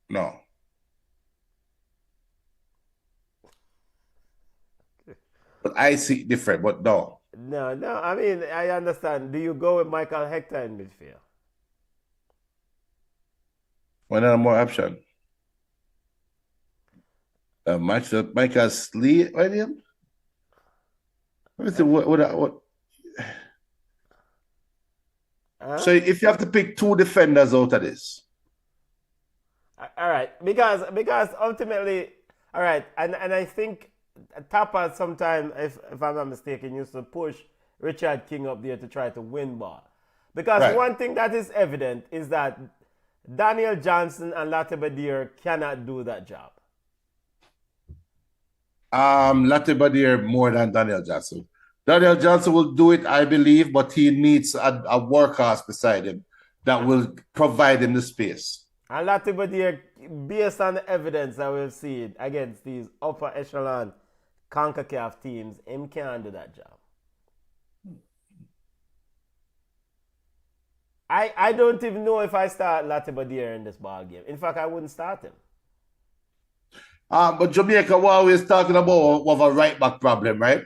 No. But I see it different, but no. No. I mean, I understand. Do you go with Michael Hector in midfield? One more option. Michael Slee, what him? Let me see what. So if you have to pick two defenders out of this. All right, because ultimately, all right, and I think Tapper sometimes, if I'm not mistaken, used to push Richard King up there to try to win ball. Because one thing that is evident is that Daniel Johnson and Latibeaudiere cannot do that job. Latibeaudiere more than Daniel Johnson. Daniel Johnson will do it, I believe, but he needs a workhorse beside him that will provide him the space. And Latibeaudiere, based on the evidence that we've seen against these upper echelon CONCACAF teams, him can't do that job. I don't even know if I start Latibeaudiere in this ball game. In fact, I wouldn't start him. But Jamaica, we're always talking about a right back problem, right?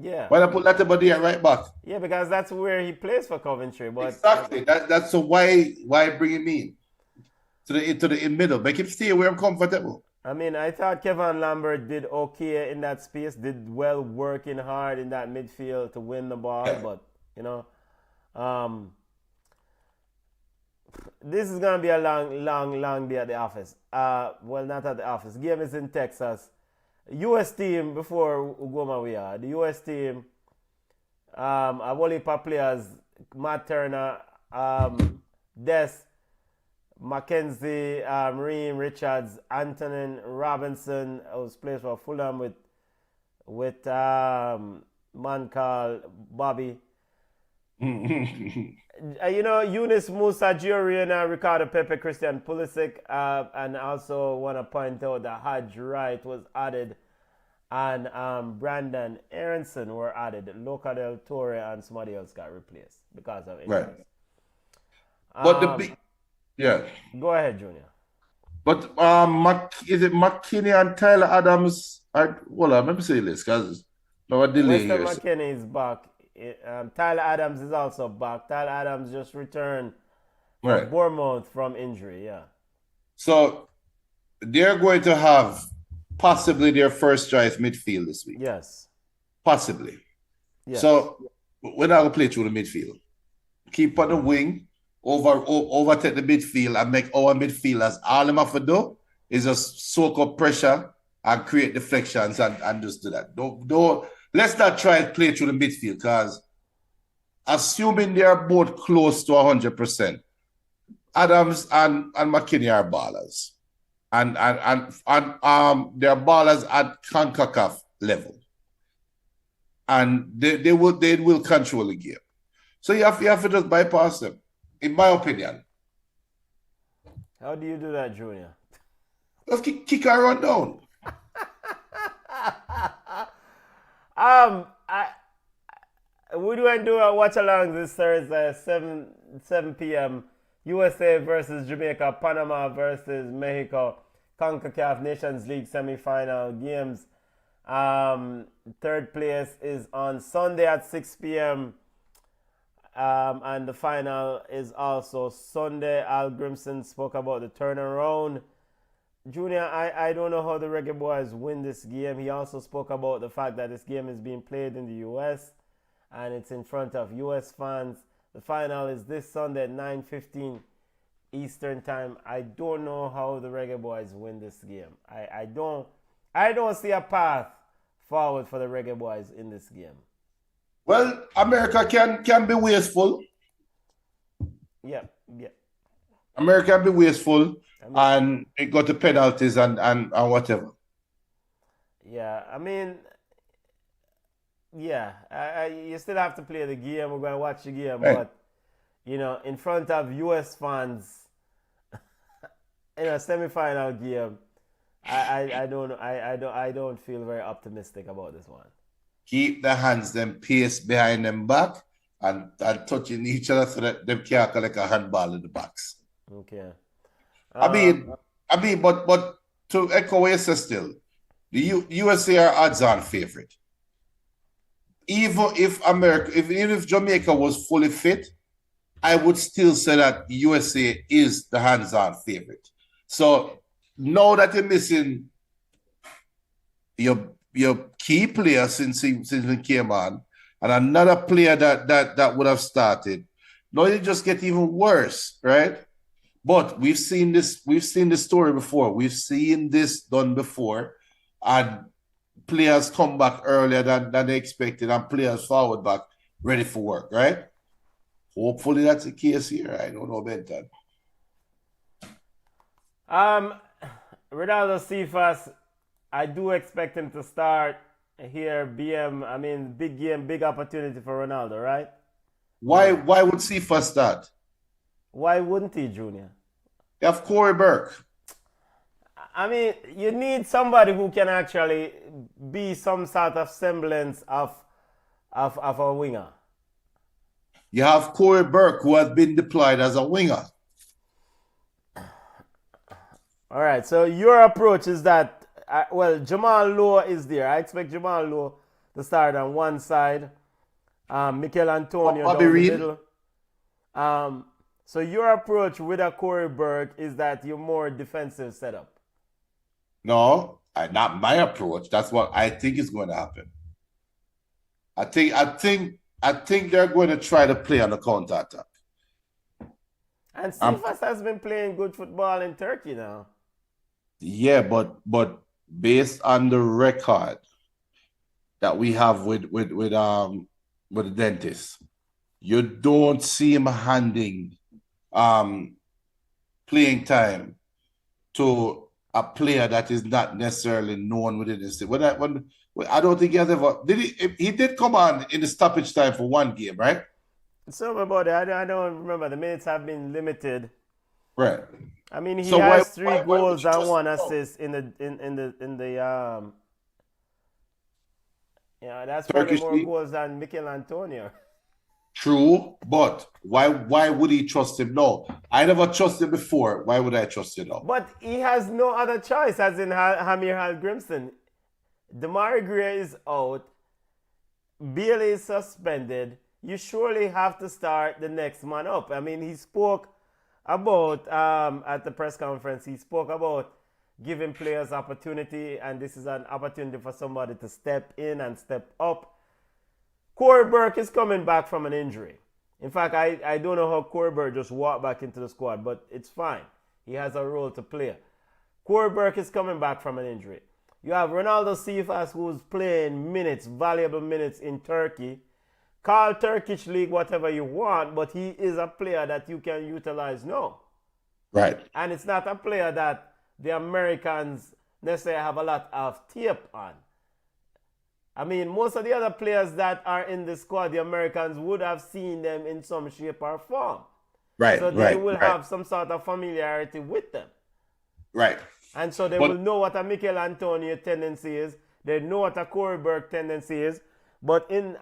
Yeah. Why not put Latibeaudiere right back? Yeah, because that's where he plays for Coventry. But exactly. That's so why bring him in to the middle? Make him stay where I'm comfortable. I mean, I thought Kevin Lambert did okay in that space, did well working hard in that midfield to win the ball, but this is gonna be a long day at the office. Well, not at the office. Game is in Texas. US team, before Ugoma we are, the US team, a whole heap of players, Matt Turner, Des, Mackenzie, Reem, Richards, Antonin, Robinson, who's plays for Fulham with man called Bobby. Yunus Musa, Gioriana, Ricardo Pepe, Christian Pulisic, and also want to point out that Hajj Wright was added, and Brandon Aronson were added. Luca Del Torre and somebody else got replaced because of injuries. Right. But Go ahead, Junior. But is it McKinney and Tyler Adams? Let me say this because no delay here. McKinney is back. Tyler Adams is also back. Tyler Adams just returned from Bournemouth from injury, yeah. So they're going to have possibly their first choice midfield this week. Yes. Possibly. Yes. So we're not going to play through the midfield. Keep on the wing, overtake the midfield and make our midfielders, all them have to do is just soak up pressure and create deflections and just do that. Don't let's not try to play through the midfield because assuming they are both close to 100%, Adams and McKinney are ballers. And they're ballers at CONCACAF level. And they will control the game. So you have to just bypass them, in my opinion. How do you do that, Junior? Just kick her run down. I we're going to do a watch along this Thursday, 7 p.m. USA versus Jamaica, Panama versus Mexico, CONCACAF Nations League semi-final games. Third place is on Sunday at 6 p.m. And the final is also Sunday. Al Grimson spoke about the turnaround. Junior, I don't know how the Reggae Boys win this game. He also spoke about the fact that this game is being played in the U.S. and it's in front of U.S. fans. The final is this Sunday at 9:15 Eastern Time. I don't know how the Reggae Boys win this game. I don't see a path forward for the Reggae Boys in this game. Well, America can be wasteful. Yeah. America can be wasteful, and it got the penalties and whatever. Yeah, I mean, yeah, you still have to play the game. We're going to watch the game, Right. but in front of U.S. fans in a semi-final game, I don't feel very optimistic about this one. Keep the hands them pace behind them back and touching each other so that them can't collect a handball in the box. Okay. I mean, but to echo what you said still, the USA are odds-on favorite. Even if Jamaica was fully fit, I would still say that USA is the hands-on favorite. So now that you're missing your key player since he came on, and another player that would have started, now you just get even worse, right? But we've seen this story before. We've seen this done before, and players come back earlier than they expected, and players forward back ready for work, right? Hopefully that's the case here. I don't know about that. Ronaldo Cephas, I do expect him to start here. Big game, big opportunity for Ronaldo, right? Why would Cephas start? Why wouldn't he, Junior? You have Corey Burke. I mean, you need somebody who can actually be some sort of semblance of a winger. You have Corey Burke, who has been deployed as a winger. All right, so your approach is that, Jamal Lowe is there. I expect Jamal Lowe to start on one side. Mikel Antonio Bobby down Reed. the middle. So your approach with a Corey Burke is that you're more defensive setup. No, not my approach. That's what I think is going to happen. I think they're going to try to play on the counter attack. And Cephas has been playing good football in Turkey now. Yeah, but based on the record that we have with the dentist, you don't see him handing playing time to a player that is not necessarily known within the city. I don't think he has ever did he did come on in the stoppage time for one game, right? Something about it. I don't remember. The minutes have been limited. Right. I mean, he So has why three would goals you and trust one him? assist in the that's probably Turkish more league? goals than Mikel Antonio. True, but why would he trust him now? I never trusted him before. Why would I trust him now? But he has no other choice, as in Hamir Hal Grimson. Damari Gray is out. Bailey is suspended. You surely have to start the next man up. I mean, he spoke about, at the press conference, he spoke about giving players opportunity, and this is an opportunity for somebody to step in and step up. Corey Burke is coming back from an injury. In fact, I don't know how Corey Burke just walked back into the squad, but it's fine. He has a role to play. Corey Burke is coming back from an injury. You have Ronaldo Cephas, who's playing minutes, valuable minutes in Turkey. Call Turkish League whatever you want, but he is a player that you can utilize now. Right. And it's not a player that the Americans necessarily have a lot of tape on. I mean, most of the other players that are in the squad, the Americans would have seen them in some shape or form. Right, So they right, will right, have some sort of familiarity with them. right. And so they But will know what a Mikel Antonio tendency is. They know what a Corey Burke tendency is. But boy.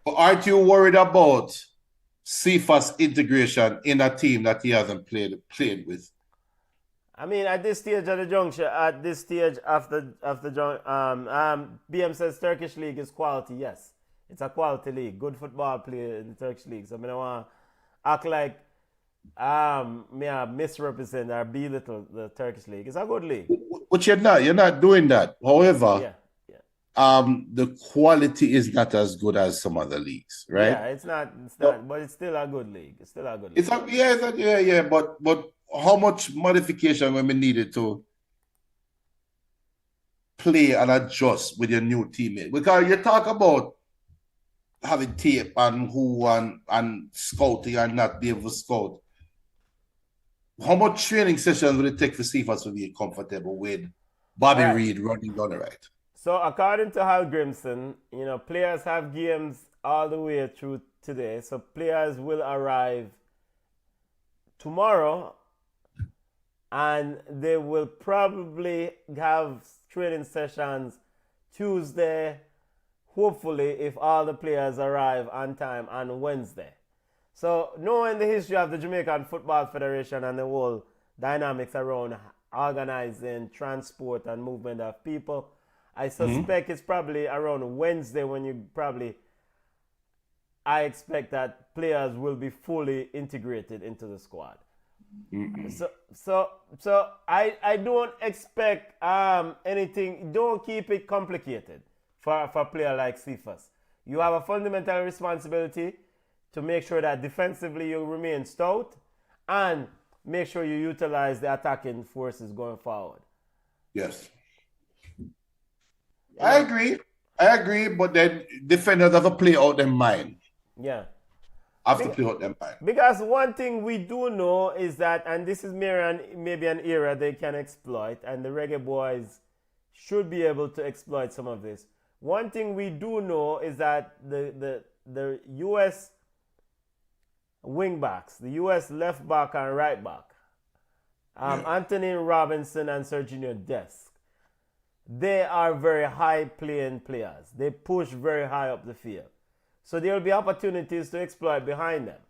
but aren't you worried about Cephas integration in a team that he hasn't played with? I mean, at this stage of the juncture, at this stage after BM says Turkish league is quality. Yes, it's a quality league. Good football player in the Turkish league. So I don't want to act like me I misrepresent or belittle the Turkish league. It's a good league. But you're not. You're not doing that. However, Yeah, yeah, the quality is not as good as some other leagues, right? yeah. It's not, So but it's still a good league. It's still a good it's league. a, yeah, yeah. But how much modification will be needed to play and adjust with your new teammate? Because you talk about having tape and who and scouting and not be able to scout. How much training sessions would it take for Cephas to be comfortable with All Bobby right. Reed running down the right? So according to Hal Grimson, players have games all the way through today. So players will arrive tomorrow and they will probably have training sessions Tuesday, hopefully if all the players arrive on time, on Wednesday. So knowing the history of the Jamaican Football Federation and the whole dynamics around organizing transport and movement of people, I suspect it's probably around Wednesday when I expect that players will be fully integrated into the squad. So I don't expect anything. Don't keep it complicated for a player like Cephas. You have a fundamental responsibility to make sure that defensively you remain stout and make sure you utilize the attacking forces going forward. Yes. I agree, but then defenders have to play out their mind. Yeah. Have to play out their mind. Because one thing we do know is that, and this is maybe an era they can exploit, and the Reggae Boys should be able to exploit some of this. One thing we do know is that the U.S. wingbacks, the U.S. left back and right back, Anthony Robinson and Serginho Dest, they are very high playing players. They push very high up the field. So there will be opportunities to exploit behind them.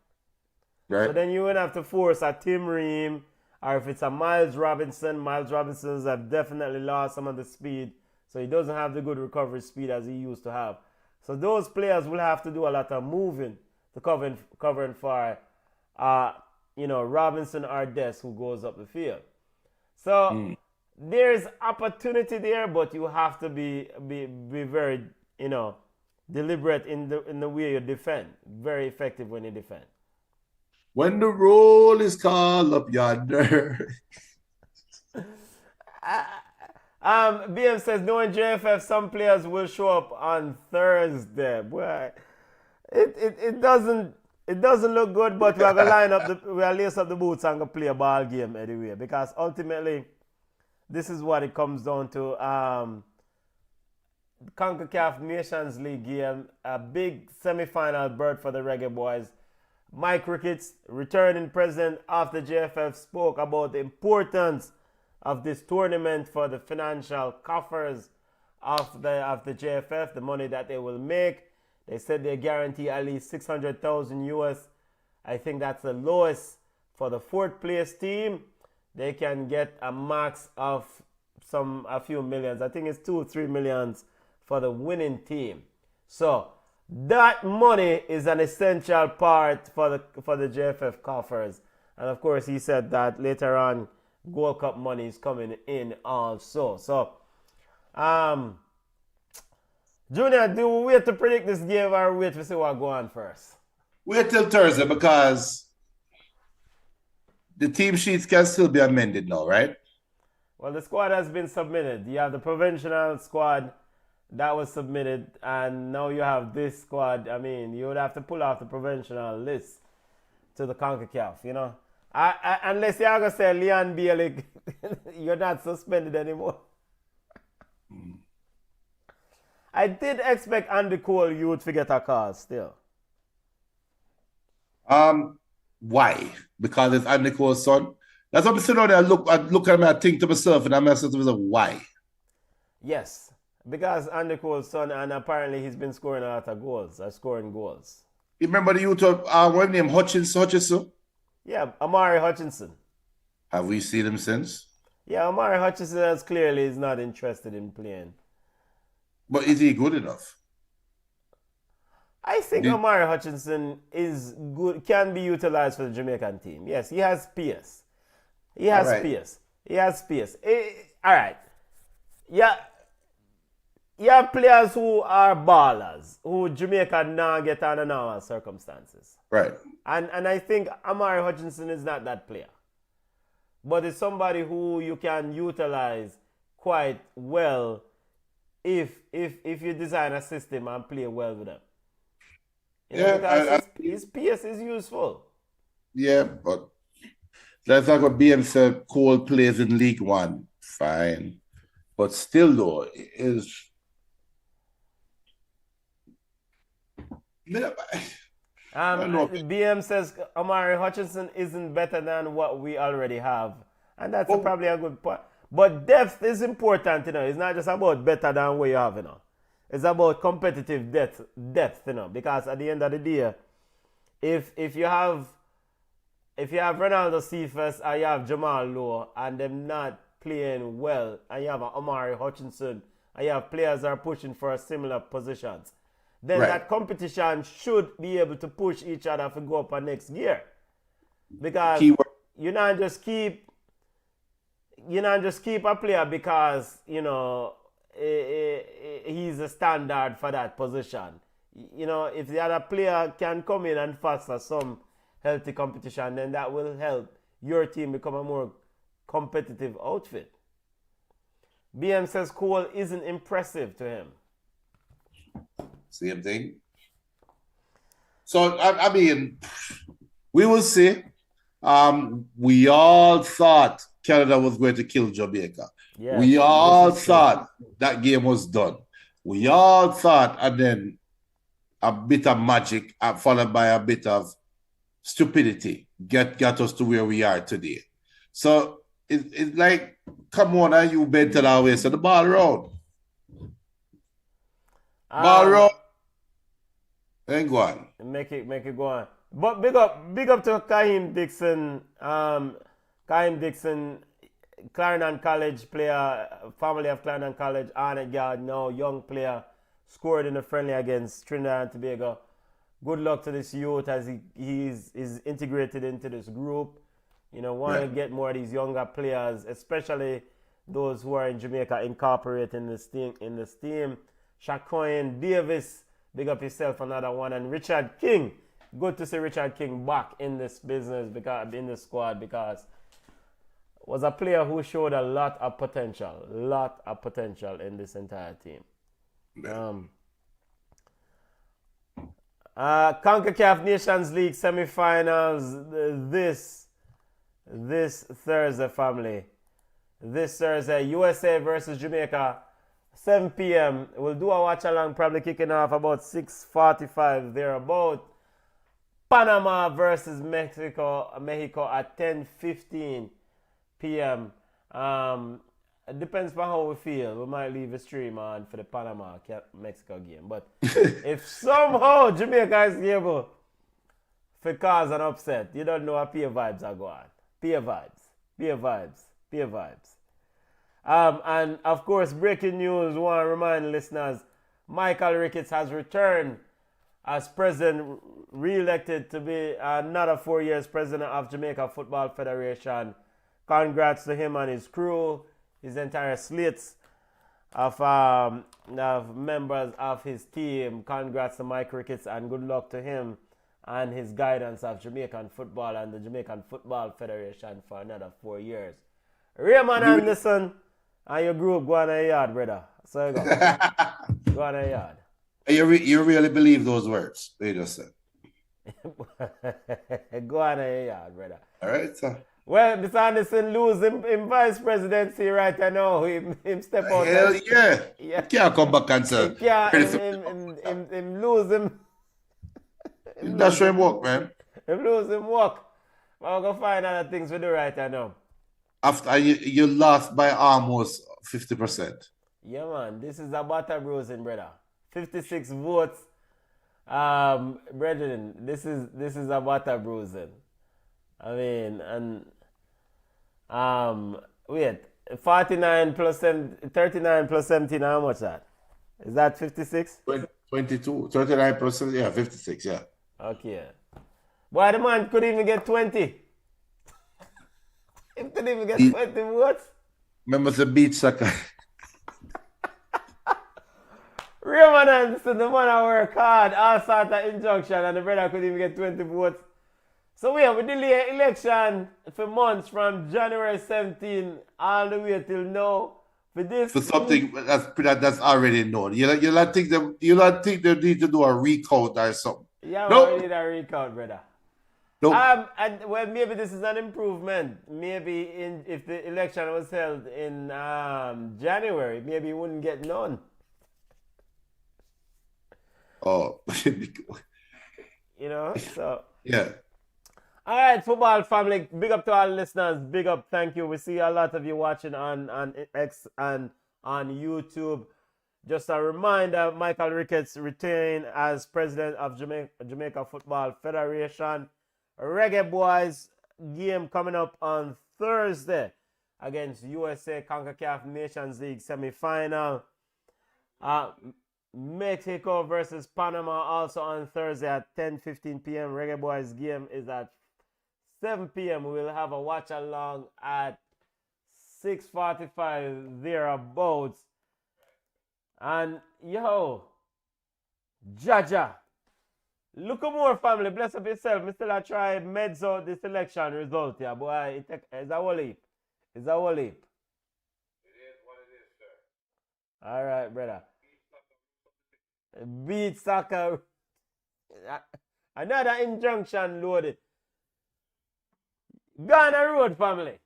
Right. So then you would have to force a Tim Ream, or if it's a Miles Robinson's have definitely lost some of the speed. So he doesn't have the good recovery speed as he used to have. So those players will have to do a lot of moving to covering for Robinson or Dest who goes up the field. So there's opportunity there, but you have to be very, deliberate in the way you defend. Very effective when you defend. When the roll is called up yonder. BM says, knowing JFF, some players will show up on Thursday. Boy, it doesn't look good, but we are gonna lace up the boots and go play a ball game anyway. Because ultimately, this is what it comes down to. CONCACAF Nations League game, a big semi-final berth for the Reggae Boys. Mike Ricketts, returning president of the JFF, spoke about the importance of this tournament for the financial coffers of the JFF, the money that they will make. They said they guarantee at least 600,000 US. I think that's the lowest for the fourth place team. They can get a max of a few millions. I think it's 2 or 3 millions for the winning team. So that money is an essential part for the JFF coffers. And of course, he said that later on, Gold Cup money is coming in also. So, Junior, do we wait to predict this game or wait to see what go on first? Wait till Thursday because the team sheets can still be amended now, right? Well, the squad has been submitted. You have the provincial squad that was submitted, and now you have this squad. I mean, you would have to pull off the provincial list to the CONCACAF, unless you're going to say Leon Bailey, you're not suspended anymore. I did expect Andy Cole youth to get a call still. Why? Because it's Andy Cole's son. That's what I'm sitting there. I look at him. I think to myself, and I'm asking myself, why? Yes, because Andy Cole's son, and apparently he's been scoring a lot of goals, scoring goals. You remember the youth of what name Hutchinson? Yeah, Amari Hutchinson. Have we seen him since? Yeah, Amari Hutchinson is clearly is not interested in playing. But is he good enough? I think Amari Hutchinson is good, can be utilized for the Jamaican team. Yes, he has pace. He has pace. He has pace. All right. Yeah. You have players who are ballers, who Jamaica now get under normal circumstances. Right. And I think Amari Hutchinson is not that player. But it's somebody who you can utilize quite well if you design a system and play well with them. Because his PS is useful. Yeah, but that's like what BM said. Cole plays in League One, fine, but still though is. BM says Amari Hutchinson isn't better than what we already have, and that's probably a good point. But depth is important, It's not just about better than what you have, It's about competitive depth, because at the end of the day, if you have Ronaldo Cephas and you have Jamal Lowe and them not playing well, and you have Amari Hutchinson and you have players that are pushing for similar positions, then that competition should be able to push each other to go up next year. Because you not just keep a player because, he's a standard for that position. If the other player can come in and foster some healthy competition, then that will help your team become a more competitive outfit. BM says Cole isn't impressive to him. Same thing. So, I mean, we will see. We all thought Canada was going to kill Jamaica. Yeah, we all thought that game was done. We all thought, and then a bit of magic followed by a bit of stupidity got us to where we are today. So it's like, come on, you bent it our way. So the ball round. Ball round. And go on. Make it go on. But big up to Kaheem Dixon. Kaheem Dixon, Clarendon College player, family of Clarendon College, Arnett Yard now, young player, scored in a friendly against Trinidad and Tobago. Good luck to this youth as he is integrated into this group. Want to get more of these younger players, especially those who are in Jamaica, incorporating this team. Shaquille Davis, big up yourself, another one. And Richard King, good to see Richard King back in this business, in the squad, because was a player who showed a lot of potential in this entire team. CONCACAF Nations League semifinals this Thursday, family. This Thursday, USA versus Jamaica, 7 p.m. We'll do a watch along, probably kicking off about 6:45 thereabout. Panama versus Mexico at 10:15 p.m. It depends on how we feel. We might leave a stream on for the Panama-Mexico game. But if somehow Jamaica is able to cause an upset, you don't know how peer vibes are going. Peer vibes. And of course, breaking news, we want to remind listeners, Michael Ricketts has returned as president, re-elected to be another 4 years president of Jamaica Football Federation. Congrats to him and his crew, his entire slates of members of his team. Congrats to Mike Ricketts and good luck to him and his guidance of Jamaican football and the Jamaican Football Federation for another 4 years. Raymond Anderson and your group, go on a yard, brother. So you go. Go on a yard. You really believe those words they just said? Go on a yard, brother. All right, sir. Well, Mr. Anderson lose him vice presidency right now. Him step out. Hell yeah. Yeah. Can't come back and say. He can't, him lose him. That's show him work, man. Him lose him work. I'm going to find other things to do right now. After you lost by almost 50%. Yeah, man. This is a butter bruising, brother. 56 votes. Brethren, this is a butter bruising. I mean, and wait, 39 plus 39 plus 17, how much that? Is that 56? 22, 39%, yeah, 56, yeah. Okay. Boy, the man couldn't even get 20. He couldn't even get 20 votes. Remember the beach soccer? Raymond Anderson, the man I work hard, all sort of injunction, and the brother couldn't even get 20 votes. So we delay election for months from January 17 all the way till now. For something that's already known. You don't think they need to do a recount or something. Yeah, nope. We need a recount, brother. Nope. And well, maybe this is an improvement. Maybe if the election was held in January, maybe you wouldn't get none. Oh, you know, so yeah. All right, football family. Big up to all listeners. Big up, thank you. We see a lot of you watching on X and on YouTube. Just a reminder, Michael Ricketts retained as president of Jamaica Football Federation. Reggae Boys game coming up on Thursday against USA CONCACAF Nations League semi-final. Mexico versus Panama also on Thursday at 10:15 p.m. Reggae Boys game is at 7 p.m. We'll have a watch along at 6:45 thereabouts. And yo, Jaja, look more family, bless up yourself. Me still try meds out this election result here, boy. It's a whole heap. It's a whole heap. It is what it is, sir. All right, brother. Beat soccer. Another injunction loaded. Ghana Road family.